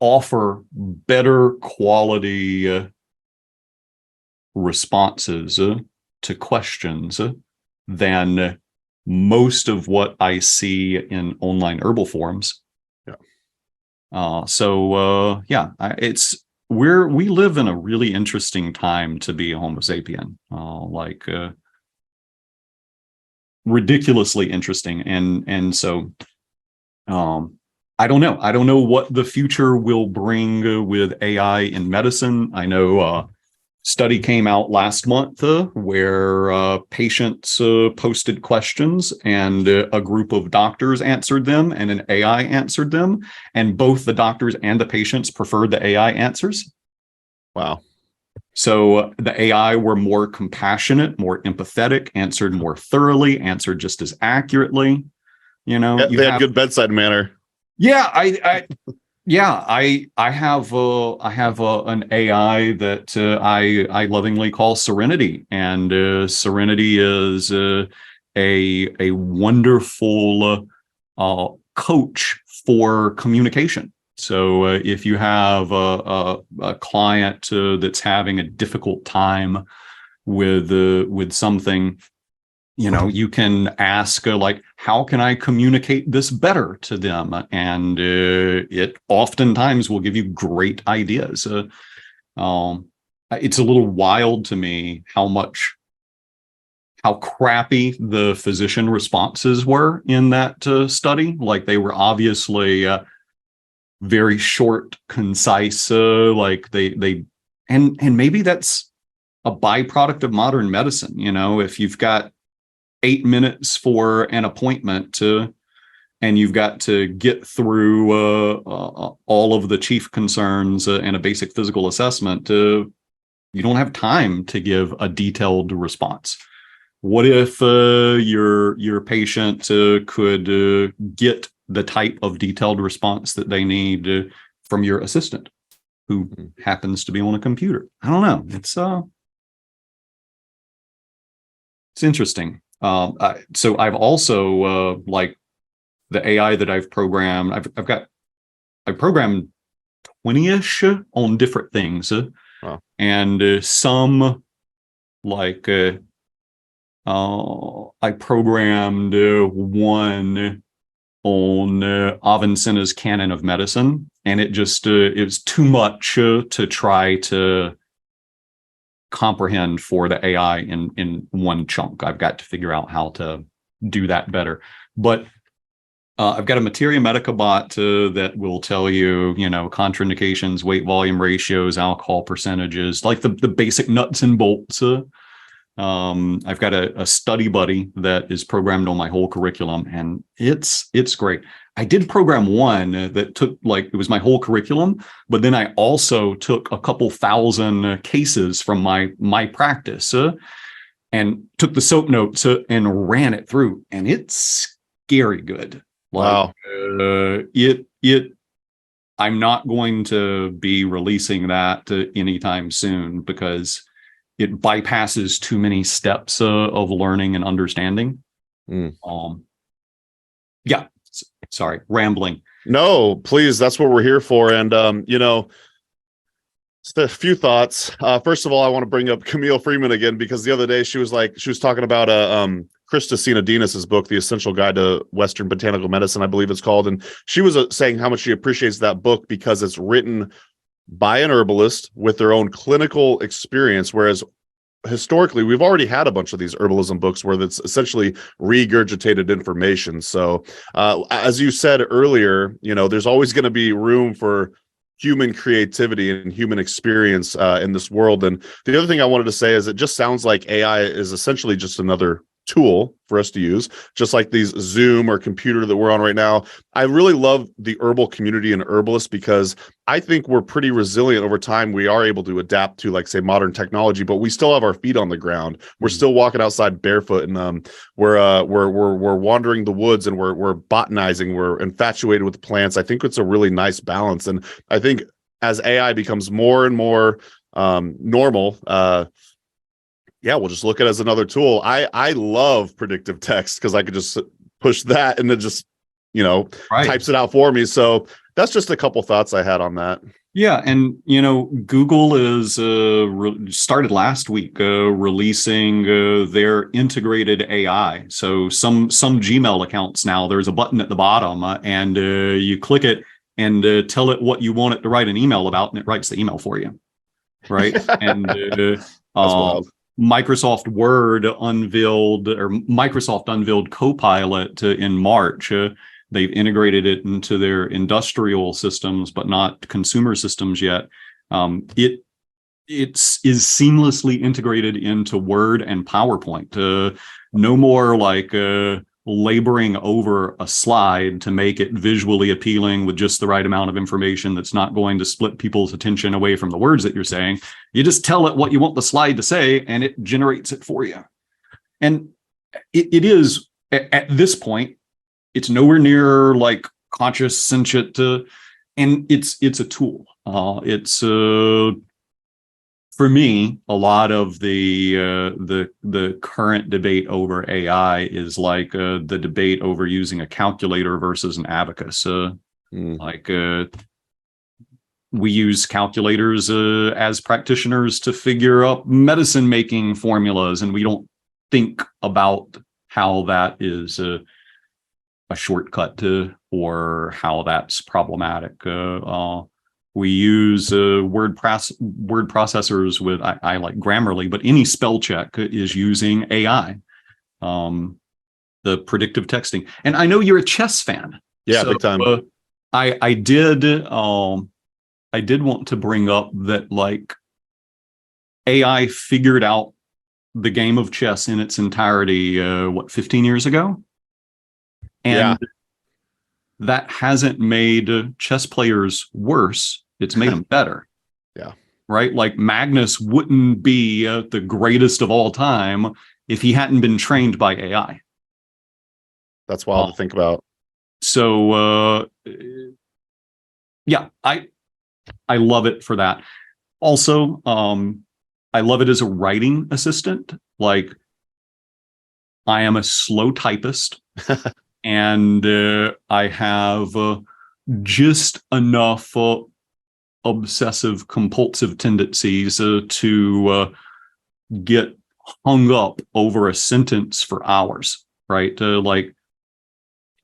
offer better quality responses to questions than most of what I see in online herbal forums. Yeah. We live in a really interesting time to be a Homo sapien. Ridiculously interesting, and so I don't know what the future will bring with AI in medicine. I know study came out last month where patients posted questions, and a group of doctors answered them, and an AI answered them, and both the doctors and the patients preferred the AI answers. Wow. So the AI were more compassionate, more empathetic, answered more thoroughly, answered just as accurately. You know, Yeah, you they had have, good bedside manner. yeah, I have an AI that I lovingly call Serenity, and Serenity is a wonderful coach for communication. So if you have a client that's having a difficult time with something, you can ask like, how can I communicate this better to them? And it oftentimes will give you great ideas. It's a little wild to me how crappy the physician responses were in that study. Like they were obviously very short, concise. Like they and maybe that's a byproduct of modern medicine. If you've got 8 minutes for an appointment and you've got to get through all of the chief concerns and a basic physical assessment, you don't have time to give a detailed response. What if your patient could get the type of detailed response that they need from your assistant, who happens to be on a computer? I don't know. It's interesting. So I've also like the AI that I've programmed. I've programmed 20-ish on different things, Wow. and some like I programmed one on Avicenna's Canon of Medicine, and it was too much to try to comprehend for the AI in one chunk. I've got to figure out how to do that better. But I've got a Materia Medica bot that will tell you, contraindications, weight volume ratios, alcohol percentages, like the basic nuts and bolts. I've got a study buddy that is programmed on my whole curriculum, and it's great. I did program one that took it was my whole curriculum, but then I also took a couple thousand cases from my practice and took the soap notes and ran it through, and it's scary good. Wow. I'm not going to be releasing that anytime soon because it bypasses too many steps of learning and understanding. Yeah. Sorry, rambling. No, please. That's what we're here for. And, just a few thoughts. First of all, I want to bring up Camille Freeman again, because the other day she was talking about Christa Dinas's book, The Essential Guide to Western Botanical Medicine, I believe it's called. And she was saying how much she appreciates that book because it's written by an herbalist with their own clinical experience, whereas historically we've already had a bunch of these herbalism books where it's essentially regurgitated information. So as you said earlier, there's always going to be room for human creativity and human experience in this world. And the other thing I wanted to say is it just sounds like AI is essentially just another tool for us to use, just like these Zoom or computer that we're on right now. I really love the herbal community and herbalists because I think we're pretty resilient over time. We are able to adapt to, like, say, modern technology, but we still have our feet on the ground. We're still walking outside barefoot, and we're wandering the woods, and we're botanizing. We're infatuated with plants. I think it's a really nice balance, and I think as AI becomes more and more normal, we'll just look at it as another tool. I love predictive text because I could just push that and it just, types it out for me. So that's just a couple thoughts I had on that. Yeah. And, Google is started last week releasing their integrated AI. So some Gmail accounts now, there's a button at the bottom and you click it and tell it what you want it to write an email about, and it writes the email for you. Right. And That's wild. Microsoft Word Microsoft unveiled Copilot in March. They've integrated it into their industrial systems, but not consumer systems yet. It is seamlessly integrated into Word and PowerPoint. No more laboring over a slide to make it visually appealing with just the right amount of information that's not going to split people's attention away from the words that you're saying. You just tell it what you want the slide to say, and it generates it for you. And it is, at this point, it's nowhere near like conscious, sentient, and it's a tool. For me, a lot of the current debate over AI is like the debate over using a calculator versus an abacus. We use calculators as practitioners to figure out medicine making formulas, and we don't think about how that is a shortcut to, or how that's problematic. We use word processors with, I like Grammarly, but any spell check is using AI, the predictive texting. And I know you're a chess fan. Yeah, big time. I did want to bring up that like AI figured out the game of chess in its entirety, 15 years ago? And that hasn't made chess players worse. It's made them better. Yeah. Right? Like Magnus wouldn't be the greatest of all time if he hadn't been trained by AI. That's wild to think about. So, yeah, I love it for that. Also, I love it as a writing assistant. Like, I am a slow typist. And I have just enough obsessive compulsive tendencies to get hung up over a sentence for hours, right? Like,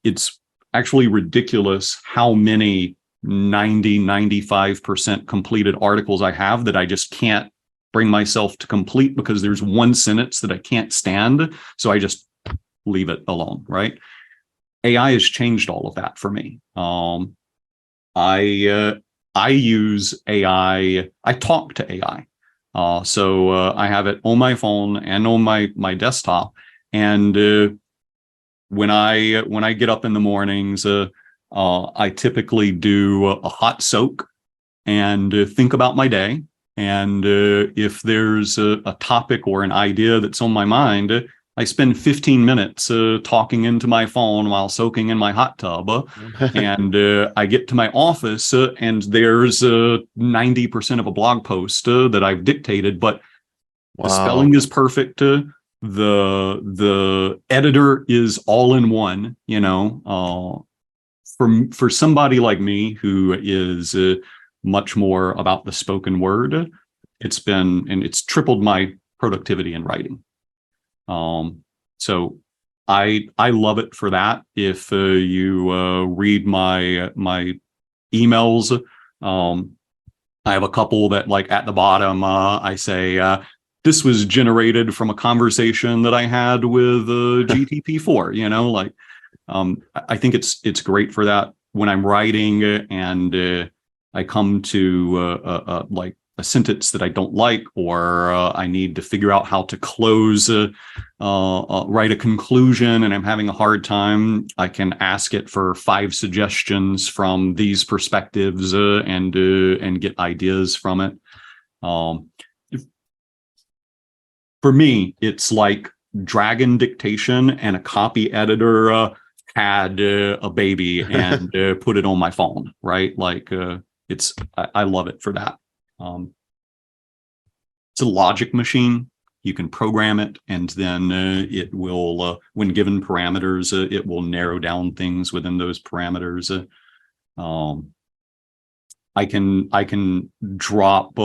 it's actually ridiculous how many 95% completed articles I have that I just can't bring myself to complete because there's one sentence that I can't stand. So I just leave it alone, right? AI has changed all of that for me. I use AI. I talk to AI. So I have it on my phone and on my desktop. And when I get up in the mornings, I typically do a hot soak and think about my day. And if there's a topic or an idea that's on my mind, I spend 15 minutes talking into my phone while soaking in my hot tub. And I get to my office and there's 90% of a blog post that I've dictated, but the spelling is perfect. The editor is all in one, you know. For somebody like me who is much more about the spoken word, it's tripled my productivity in writing. So I love it for that. If you read my emails, I have a couple that, like, at the bottom, I say, this was generated from a conversation that I had with GTP4, you know, like, I think it's great for that when I'm writing and I come to like a sentence that I don't like, or I need to figure out how to close, write a conclusion, and I'm having a hard time. I can ask it for 5 suggestions from these perspectives and get ideas from it. For me, it's like Dragon dictation and a copy editor had a baby and put it on my phone, right? Like I love it for that. It's a logic machine. You can program it, and then it will, when given parameters, it will narrow down things within those parameters. I can drop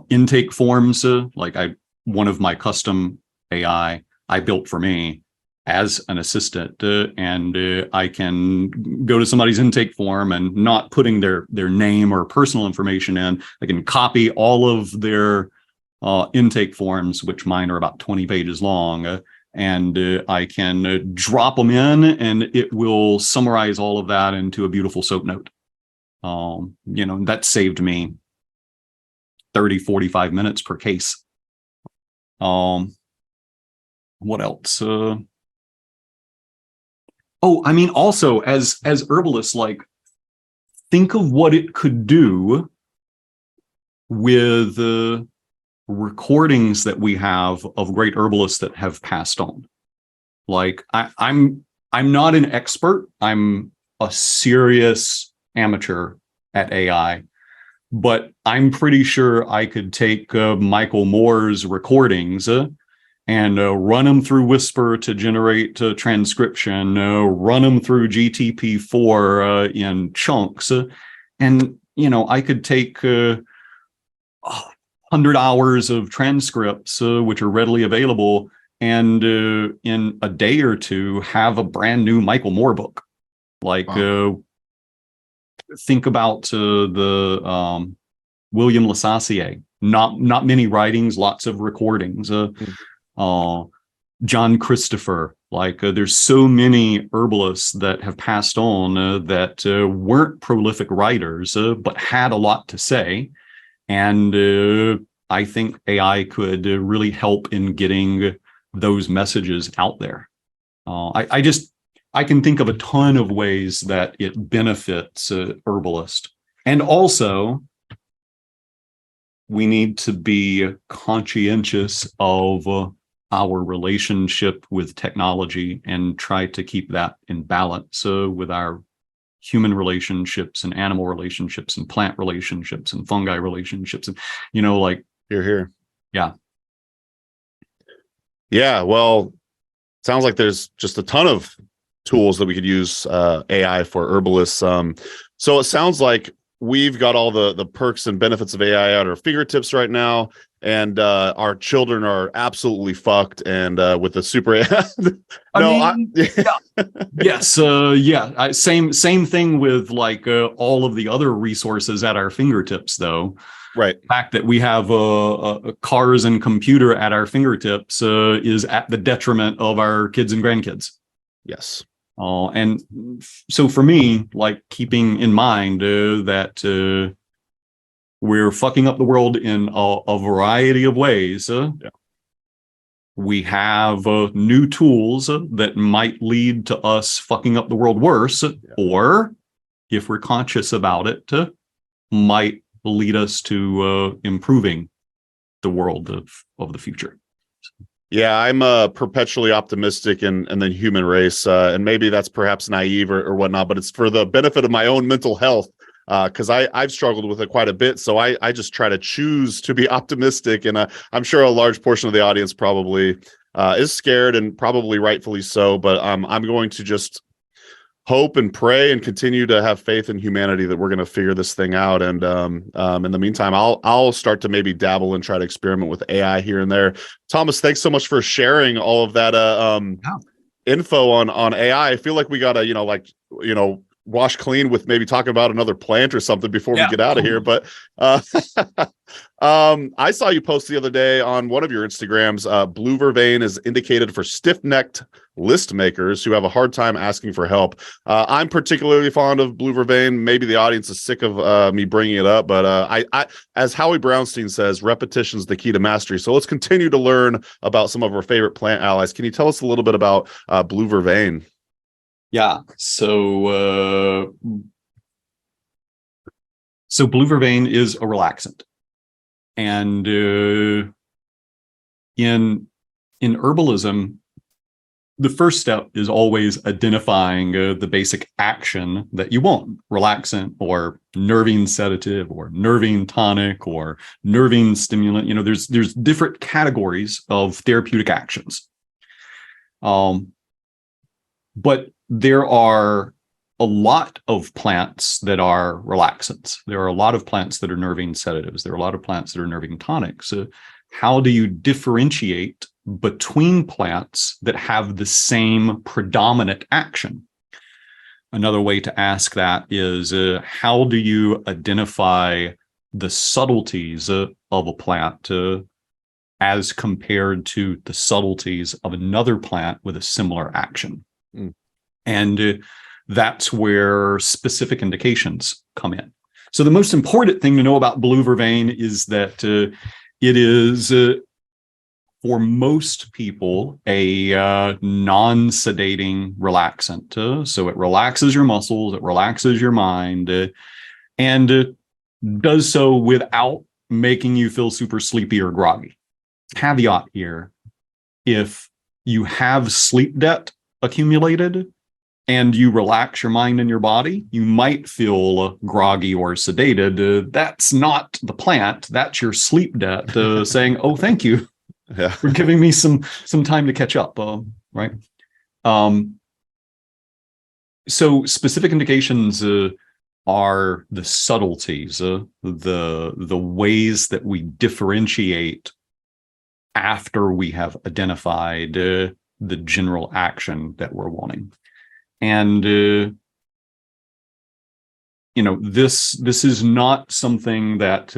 intake forms, like one of my custom AI I built for me as an assistant, and I can go to somebody's intake form and, not putting their name or personal information in, I can copy all of their intake forms, which mine are about 20 pages long, and I can drop them in, and it will summarize all of that into a beautiful soap note. You know, that saved me 30-45 minutes per case. What else? Oh, I mean, also as herbalists, like, think of what it could do with recordings that we have of great herbalists that have passed on. Like, I'm not an expert. I'm a serious amateur at AI, but I'm pretty sure I could take Michael Moore's recordings and run them through Whisper to generate transcription, run them through GTP4 in chunks, and I could take 100 hours of transcripts, which are readily available, and in a day or two have a brand new Michael Moore book. Like, wow. Think about the William Lasassier. Not many writings, lots of recordings. John Christopher. Like, there's so many herbalists that have passed on that weren't prolific writers, but had a lot to say. And I think AI could really help in getting those messages out there. I can think of a ton of ways that it benefits herbalists. And also, we need to be conscientious of our relationship with technology and try to keep that in balance with our human relationships and animal relationships and plant relationships and fungi relationships. And, like, here. Yeah. Yeah. Well, sounds like there's just a ton of tools that we could use AI for herbalists. So it sounds like we've got all the perks and benefits of AI at our fingertips right now, and our children are absolutely fucked. And with the super AI, same thing with like all of the other resources at our fingertips, though. Right. The fact that we have cars and computer at our fingertips is at the detriment of our kids and grandkids. Yes. And so for me, like, keeping in mind that we're fucking up the world in a variety of ways. We have new tools that might lead to us fucking up the world worse, or if we're conscious about it, might lead us to improving the world of the future. Yeah, I'm perpetually optimistic in the human race, and maybe that's perhaps naive or whatnot, but it's for the benefit of my own mental health, because I've struggled with it quite a bit. So I just try to choose to be optimistic, and I'm sure a large portion of the audience probably is scared, and probably rightfully so. But I'm going to just hope and pray and continue to have faith in humanity that we're going to figure this thing out. And in the meantime, I'll start to maybe dabble and try to experiment with AI here and there. Thomas, thanks so much for sharing all of that info on AI. I feel like we gotta wash clean with maybe talking about another plant or something before we get out of here. But I saw you post the other day on one of your Instagrams, blue vervain is indicated for stiff-necked list makers who have a hard time asking for help. I'm particularly fond of blue vervain. Maybe the audience is sick of me bringing it up, but I, as Howie Brownstein says, repetition is the key to mastery. So let's continue to learn about some of our favorite plant allies. Can you tell us a little bit about blue vervain? Yeah. So blue vervain is a relaxant. And in herbalism, the first step is always identifying the basic action that you want: relaxant, or nervine sedative, or nervine tonic, or nervine stimulant. There's different categories of therapeutic actions. But there are a lot of plants that are relaxants. There are a lot of plants that are nervine sedatives. There are a lot of plants that are nervine tonics. So how do you differentiate between plants that have the same predominant action? Another way to ask that is, how do you identify the subtleties of a plant as compared to the subtleties of another plant with a similar action? And that's where specific indications come in. So the most important thing to know about blue vervain is that it is for most people, a non-sedating relaxant. So it relaxes your muscles, it relaxes your mind, and it does so without making you feel super sleepy or groggy. Caveat here, if you have sleep debt accumulated and you relax your mind and your body, you might feel groggy or sedated. That's not the plant. That's your sleep debt saying, oh, thank you for giving me some time to catch up, right? So specific indications are the subtleties, the ways that we differentiate after we have identified the general action that we're wanting. And this is not something that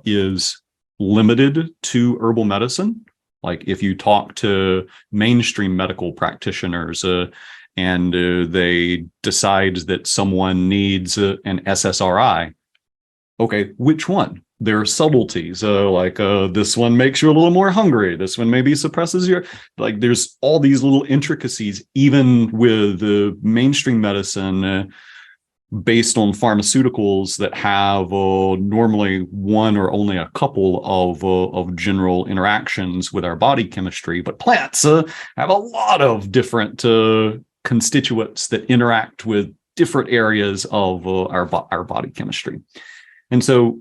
is limited to herbal medicine. Like if you talk to mainstream medical practitioners and they decide that someone needs an SSRI, okay, which one? There are subtleties, like this one makes you a little more hungry. This one maybe suppresses your, like there's all these little intricacies, even with mainstream medicine based on pharmaceuticals that have normally one or only a couple of general interactions with our body chemistry. But plants have a lot of different constituents that interact with different areas of our body chemistry. And so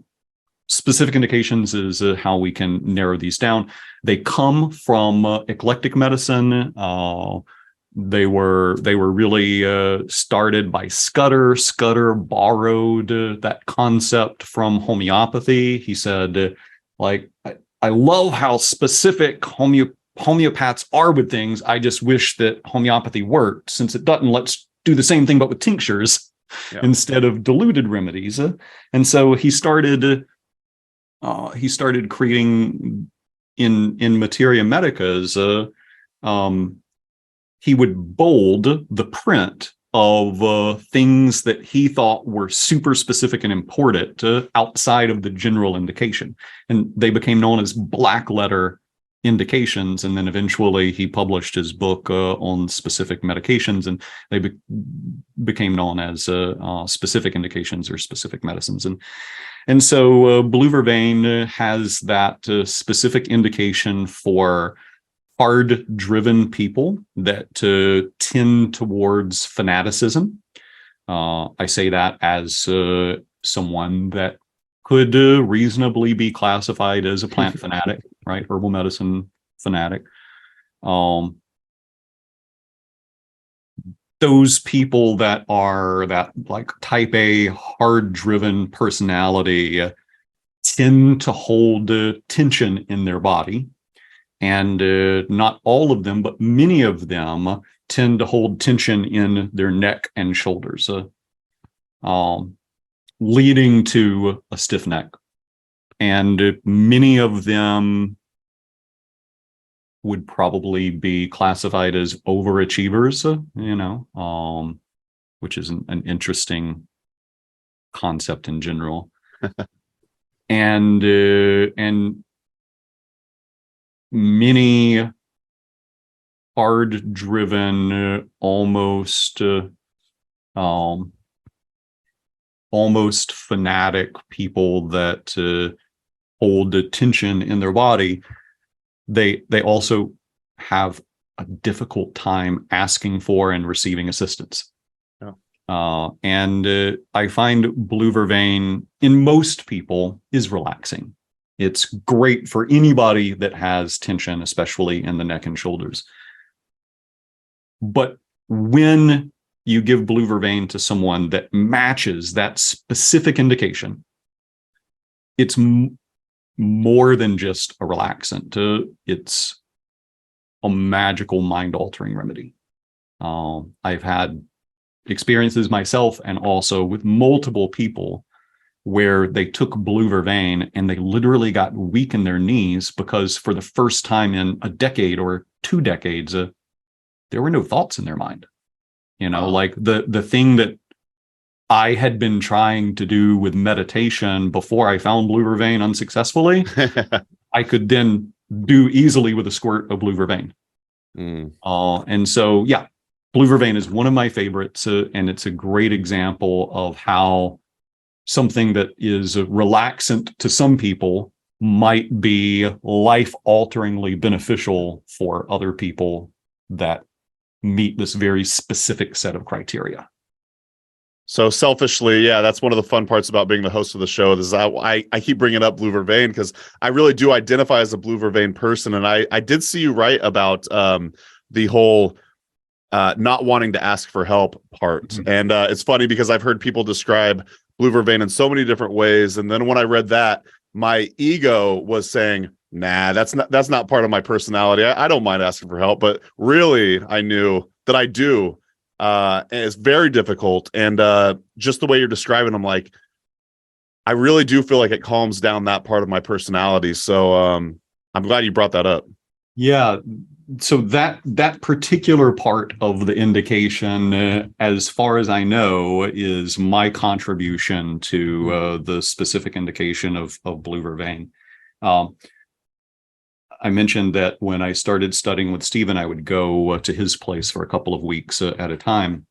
specific indications is how we can narrow these down. They come from eclectic medicine. They were really started by Scudder. Scudder borrowed that concept from homeopathy. He said, I love how specific homeopaths are with things. I just wish that homeopathy worked. Since it doesn't, let's do the same thing but with tinctures instead of diluted remedies. And so he started creating in Materia Medicas. He would bold the print of things that he thought were super specific and important outside of the general indication, and they became known as black letter indications. And then eventually he published his book on specific medications, and they became known as specific indications or specific medicines. And so blue vervain has that specific indication for hard-driven people that tend towards fanaticism. I say that as someone that could reasonably be classified as a plant fanatic, right? Herbal medicine fanatic. Those people that are that like type A hard-driven personality tend to hold tension in their body. And not all of them, but many of them tend to hold tension in their neck and shoulders, leading to a stiff neck. And many of them would probably be classified as overachievers, which is an interesting concept in general. and many hard-driven, almost fanatic people that hold the tension in their body, they also have a difficult time asking for and receiving assistance. And I find blue vervain in most people is relaxing. It's great for anybody that has tension, especially in the neck and shoulders. But when you give blue vervain to someone that matches that specific indication, it's more than just a relaxant. It's a magical mind-altering remedy. I've had experiences myself and also with multiple people where they took blue vervain and they literally got weak in their knees because for the first time in a decade or 2 decades, there were no thoughts in their mind. Like the thing that I had been trying to do with meditation before I found blue vervain unsuccessfully, I could then do easily with a squirt of blue vervain. And so, yeah, blue vervain is one of my favorites, and it's a great example of how something that is relaxant to some people might be life-alteringly beneficial for other people that meet this very specific set of criteria. So selfishly, yeah, that's one of the fun parts about being the host of the show is I keep bringing up blue vervain because I really do identify as a blue vervain person. And I did see you write about the whole not wanting to ask for help part. Mm-hmm. And it's funny because I've heard people describe blue vervain in so many different ways. And then when I read that, my ego was saying, nah, that's not part of my personality. I don't mind asking for help. But really, I knew that I do. And it's very difficult. And just the way you're describing, I'm like, I really do feel like it calms down that part of my personality. So I'm glad you brought that up. Yeah. So that particular part of the indication, as far as I know, is my contribution to the specific indication of blue vervain. I mentioned that when I started studying with Stephen, I would go to his place for a couple of weeks at a time.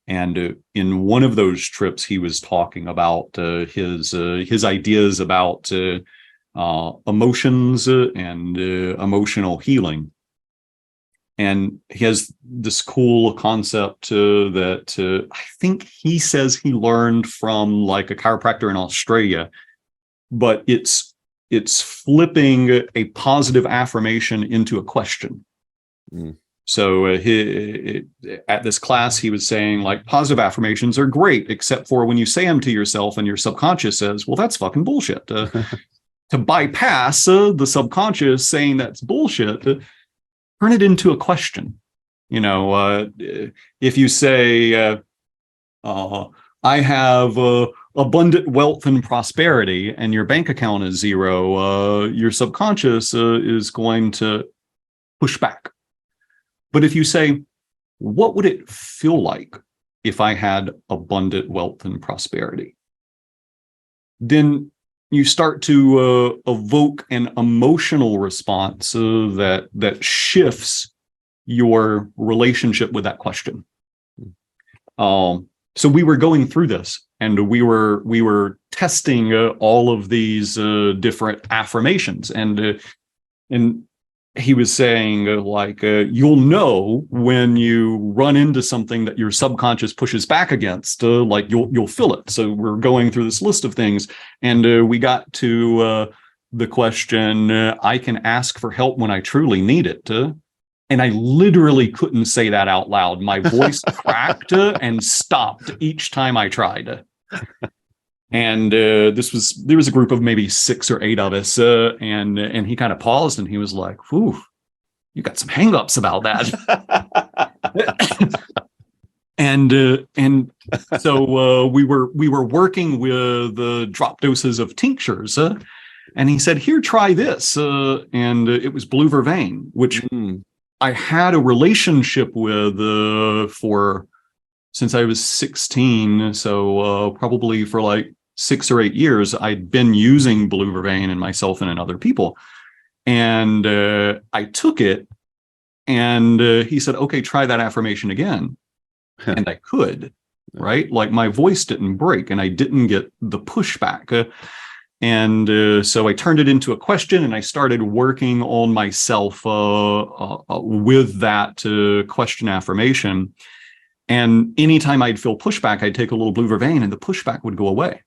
And in one of those trips, he was talking about his ideas about emotions and emotional healing. And he has this cool concept that I think he says he learned from like a chiropractor in Australia, but it's flipping a positive affirmation into a question. So at this class, he was saying like positive affirmations are great, except for when you say them to yourself and your subconscious says, well, that's fucking bullshit. To bypass the subconscious saying that's bullshit, turn it into a question. You know, if you say, I have abundant wealth and prosperity and your bank account is zero, your subconscious is going to push back. But if you say, what would it feel like if I had abundant wealth and prosperity? Then you start to evoke an emotional response that shifts your relationship with that question. So we were going through this, and we were testing all of these different affirmations, and he was saying you'll know when you run into something that your subconscious pushes back against, you'll feel it. So we're going through this list of things, and we got to the question, I can ask for help when I truly need it. And I literally couldn't say that out loud. My voice cracked and stopped each time I tried. And there was a group of maybe 6 or 8 of us, and he kind of paused and he was like, "Whew, you got some hangups about that." and so we were working with drop doses of tinctures, and he said, "Here, try this," and it was blue vervain, which I had a relationship with since I was 16, so probably for like 6 or 8 years, I'd been using blue vervain in myself and in other people. And I took it, and he said, okay, try that affirmation again. And I could, right? Like my voice didn't break, and I didn't get the pushback. And so I turned it into a question, and I started working on myself with that question affirmation. And anytime I'd feel pushback, I'd take a little blue vervain and the pushback would go away.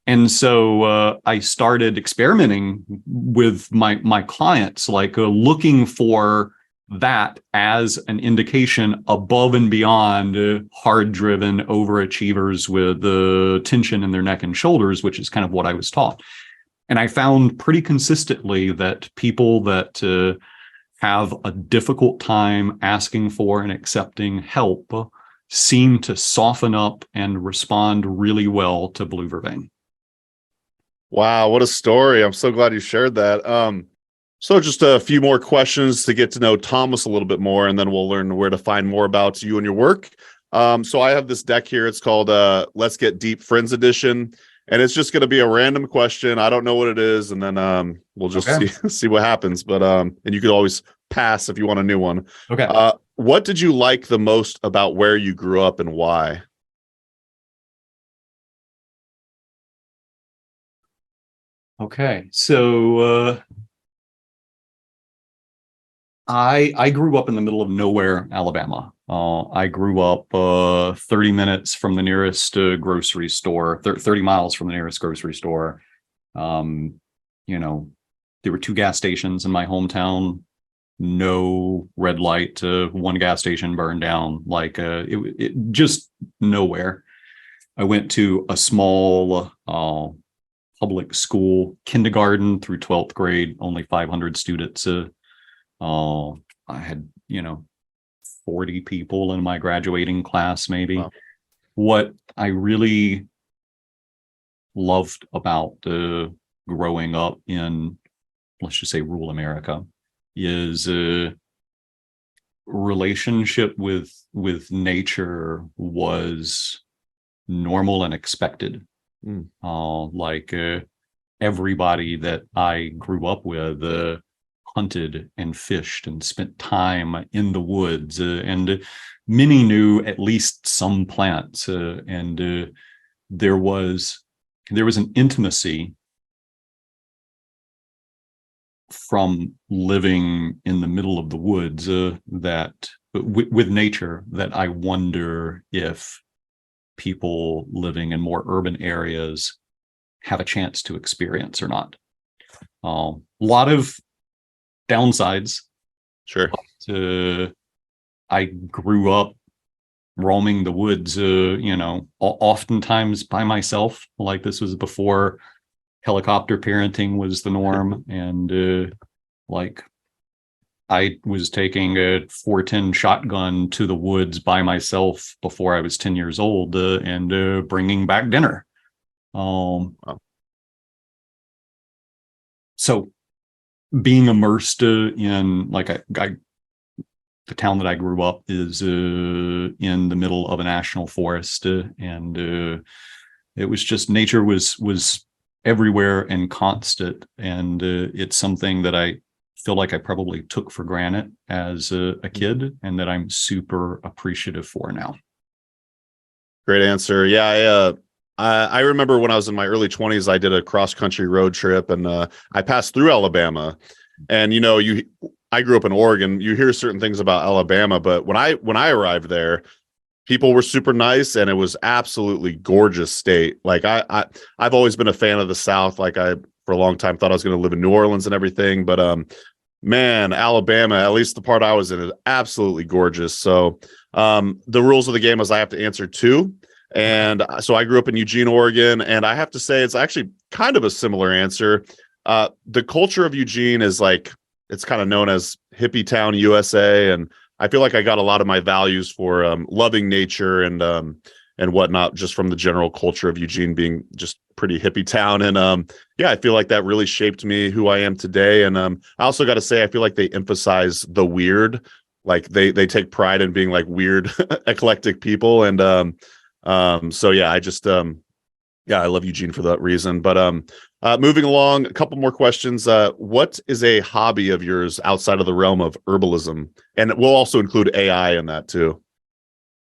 And so I started experimenting with my clients, looking for that as an indication above and beyond hard-driven overachievers with tension in their neck and shoulders, which is kind of what I was taught. And I found pretty consistently that people that have a difficult time asking for and accepting help seem to soften up and respond really well to blue vervain. Wow, what a story. I'm so glad you shared that. So just a few more questions to get to know Thomas a little bit more, and then we'll learn where to find more about you and your work. So I have this deck here. It's called Let's Get Deep Friends Edition. and it's just going to be a random question. I don't know what it is, and then we'll just see what happens. But and you could always pass if you want a new one. Okay. What did you like the most about where you grew up and why? Okay. So I grew up in the middle of nowhere, Alabama. I grew up 30 minutes from the nearest grocery store, 30 miles from the nearest grocery store. You know, there were 2 gas stations in my hometown, no red light, one gas station burned down, like it just nowhere. I went to a small public school, kindergarten through 12th grade, only 500 students. I had, 40 people in my graduating class, maybe. Wow. What I really loved about growing up in, let's just say, rural America is relationship with nature was normal and expected. Everybody that I grew up with hunted and fished and spent time in the woods, and many knew at least some plants, and there was an intimacy from living in the middle of the woods that with nature that I wonder if people living in more urban areas have a chance to experience or not. A lot of downsides. Sure. But, I grew up roaming the woods, oftentimes by myself. Like, this was before helicopter parenting was the norm, and I was taking a .410 shotgun to the woods by myself before I was 10 years old, and bringing back dinner. Wow. So being immersed in the town that I grew up is in the middle of a national forest, and it was just, nature was everywhere and constant, and it's something that I feel like I probably took for granted as a kid, and that I'm super appreciative for now. Great answer. Yeah, I remember when I was in my early 20s, I did a cross-country road trip, and I passed through Alabama. And I grew up in Oregon. You hear certain things about Alabama, but when I arrived there, people were super nice, and it was absolutely gorgeous state. Like, I've always been a fan of the South. Like, I for a long time thought I was going to live in New Orleans and everything, but man, Alabama, at least the part I was in, is absolutely gorgeous. So the rules of the game is I have to answer 2. And so I grew up in Eugene, Oregon, and I have to say it's actually kind of a similar answer. The culture of Eugene is it's kind of known as hippie town USA, and I feel like I got a lot of my values for loving nature and whatnot just from the general culture of Eugene being just pretty hippie town. And yeah, I feel like that really shaped me, who I am today. And I also got to say, I feel like they emphasize the weird, like they take pride in being like weird, eclectic people. And so yeah, I love Eugene for that reason. But moving along, a couple more questions. What is a hobby of yours outside of the realm of herbalism? And we'll also include AI in that too.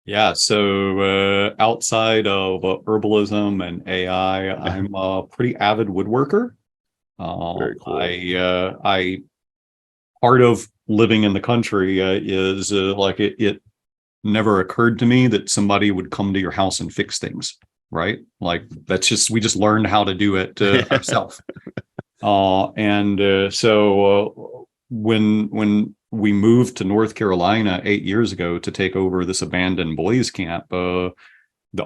Yeah, so outside of herbalism and AI, I'm a pretty avid woodworker. Very cool. I part of living in the country is it never occurred to me that somebody would come to your house and fix things, right? Like, we just learned how to do it ourselves. So when we moved to North Carolina 8 years ago to take over this abandoned boys camp, the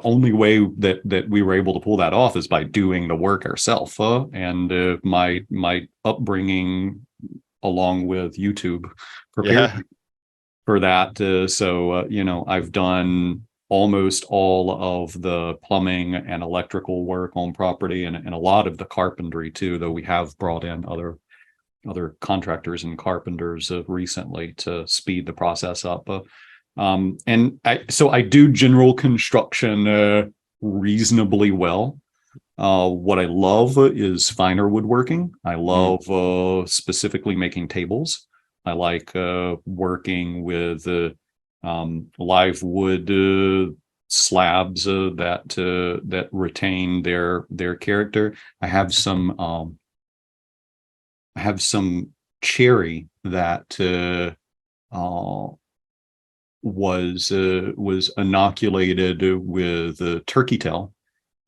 only way that we were able to pull that off is by doing the work ourselves. And my upbringing, along with YouTube, prepared for that. I've done almost all of the plumbing and electrical work on property, and a lot of the carpentry too, though we have brought in other contractors and carpenters recently to speed the process up. I do general construction reasonably well. What I love is finer woodworking. I love specifically making tables. I like working with live wood slabs that retain their character. I have some cherry that was inoculated with turkey tail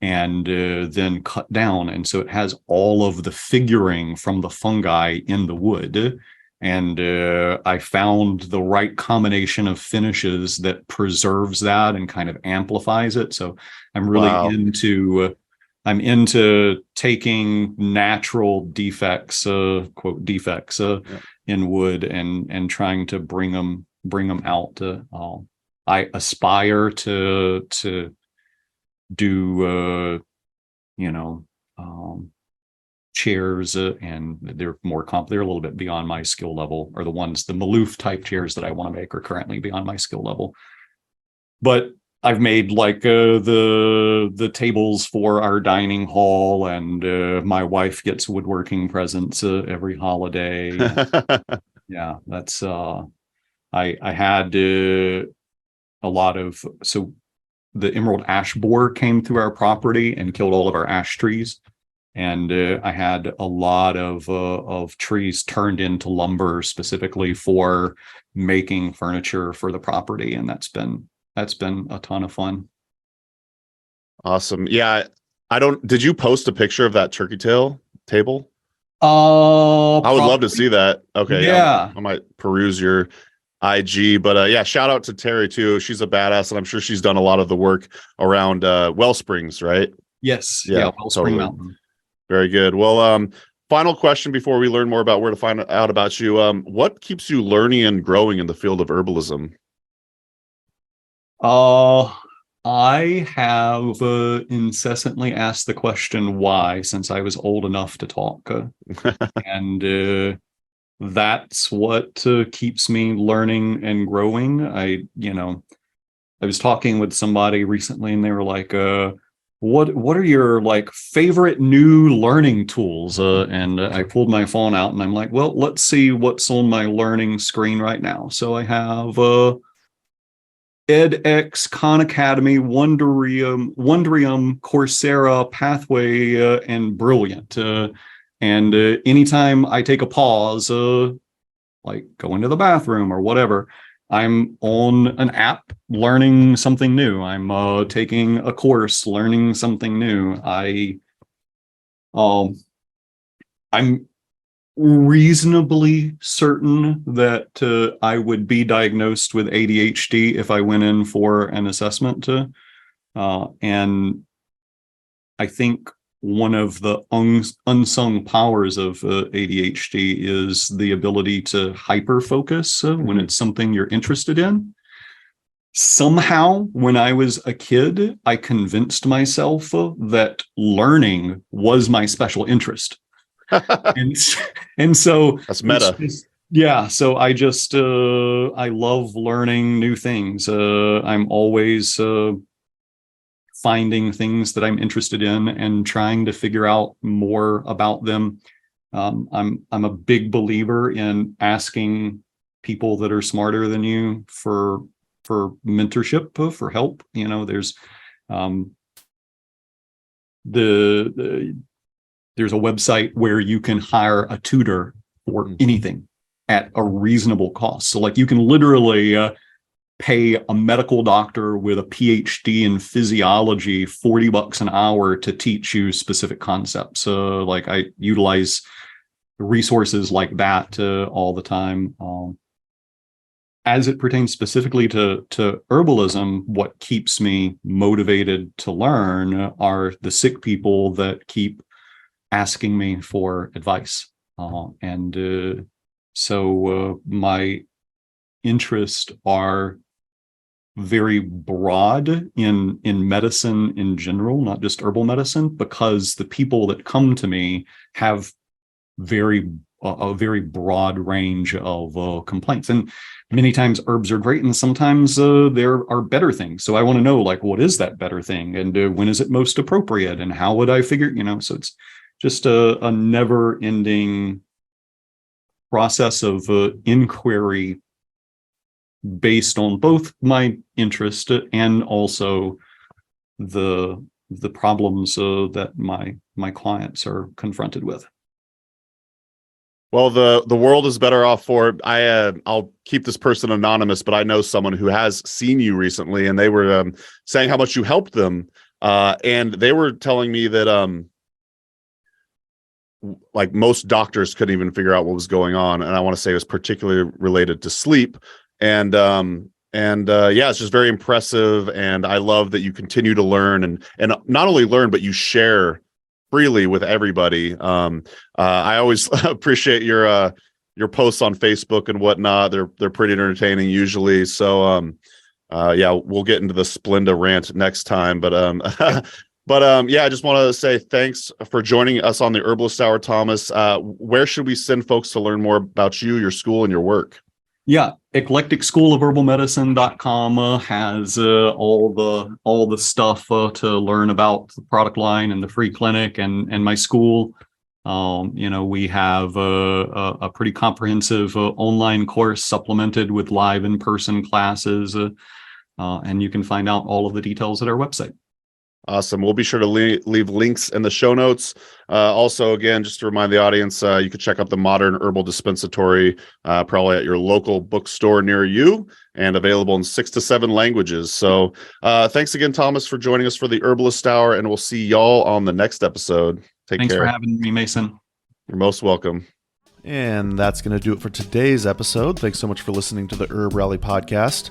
and then cut down, and so it has all of the figuring from the fungi in the wood. And I found the right combination of finishes that preserves that and kind of amplifies it. So I'm really into taking natural defects, quote defects, in wood and trying to bring them out. I aspire to do chairs, and they're a little bit beyond my skill level, or the Maloof type chairs that I want to make are currently beyond my skill level. But I've made like the tables for our dining hall, and my wife gets woodworking presents every holiday. Yeah, that's I had a lot of, so the emerald ash borer came through our property and killed all of our ash trees. And I had a lot of trees turned into lumber specifically for making furniture for the property. And that's been a ton of fun. Awesome. Yeah. Did you post a picture of that turkey tail table? I would love to see that. Okay. Yeah. I might peruse your IG, but yeah, shout out to Terry too. She's a badass, and I'm sure she's done a lot of the work around Wellsprings, right? Yes. Yeah, Wellspring Mountain. Very good. Well, final question before we learn more about where to find out about you. What keeps you learning and growing in the field of herbalism? I have incessantly asked the question why since I was old enough to talk, and that's what keeps me learning and growing. I was talking with somebody recently, and they were like, what are your like favorite new learning tools? And I pulled my phone out, and I'm like, well, let's see what's on my learning screen right now. So I have edX, Khan Academy, Wondrium, Coursera, Pathway, and Brilliant. And anytime I take a pause, like going to the bathroom or whatever, I'm on an app learning something new. I'm taking a course learning something new. I'm reasonably certain that I would be diagnosed with ADHD if I went in for an assessment. And I think one of the unsung powers of ADHD is the ability to hyper focus when it's something you're interested in. Somehow, when I was a kid, I convinced myself that learning was my special interest. and so that's meta. So I love learning new things. I'm always finding things that I'm interested in and trying to figure out more about them. I'm a big believer in asking people that are smarter than you for mentorship, for help. There's there's a website where you can hire a tutor for anything at a reasonable cost. So like you can literally pay a medical doctor with a PhD in physiology $40 an hour to teach you specific concepts. Like I utilize resources like that all the time. As it pertains specifically to herbalism, what keeps me motivated to learn are the sick people that keep asking me for advice. So my interests are very broad in medicine in general, not just herbal medicine, because the people that come to me have very a very broad range of complaints. And many times herbs are great, and sometimes there are better things. So I want to know, like, what is that better thing, and when is it most appropriate, and how would I figure, so it's just a never ending process of inquiry based on both my interest and also the problems that my clients are confronted with. Well, the world is better off for it. I'll keep this person anonymous, but I know someone who has seen you recently, and they were saying how much you helped them, and they were telling me that like most doctors couldn't even figure out what was going on, and I want to say it was particularly related to sleep. And yeah, it's just very impressive, and I love that you continue to learn and not only learn, but you share freely with everybody. I always appreciate your posts on Facebook and whatnot. They're pretty entertaining usually. So yeah, we'll get into the Splenda rant next time. But yeah, I just want to say thanks for joining us on the Herbalist Hour, Thomas. Where should we send folks to learn more about you, your school, and your work? Yeah, Eclectic School of Herbal Medicine.com has all the stuff to learn about the product line and the free clinic and my school. We have a pretty comprehensive online course supplemented with live in-person classes, and you can find out all of the details at our website. Awesome. We'll be sure to leave links in the show notes. Also, again, just to remind the audience, you could check out the Modern Herbal Dispensatory probably at your local bookstore near you, and available in 6 to 7 languages. So thanks again, Thomas, for joining us for the Herbalist Hour, and we'll see y'all on the next episode. Thanks care. For having me, Mason. You're most welcome. And that's going to do it for today's episode. Thanks so much for listening to the Herb Rally podcast.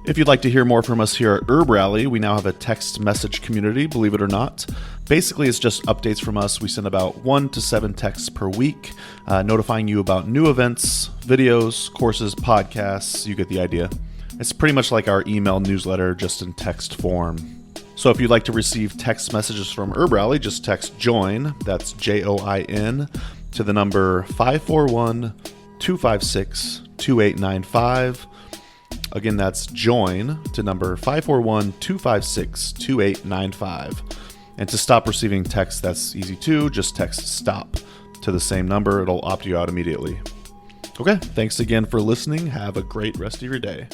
If you'd like to hear more from us here at Herb Rally, we now have a text message community, believe it or not. Basically, it's just updates from us. We send about 1 to 7 texts per week, notifying you about new events, videos, courses, podcasts. You get the idea. It's pretty much like our email newsletter, just in text form. So if you'd like to receive text messages from Herb Rally, just text JOIN, that's JOIN, to the number 541-256-2895. Again, that's JOIN to number 541-256-2895. And to stop receiving text, that's easy too. Just text STOP to the same number. It'll opt you out immediately. Okay, thanks again for listening. Have a great rest of your day.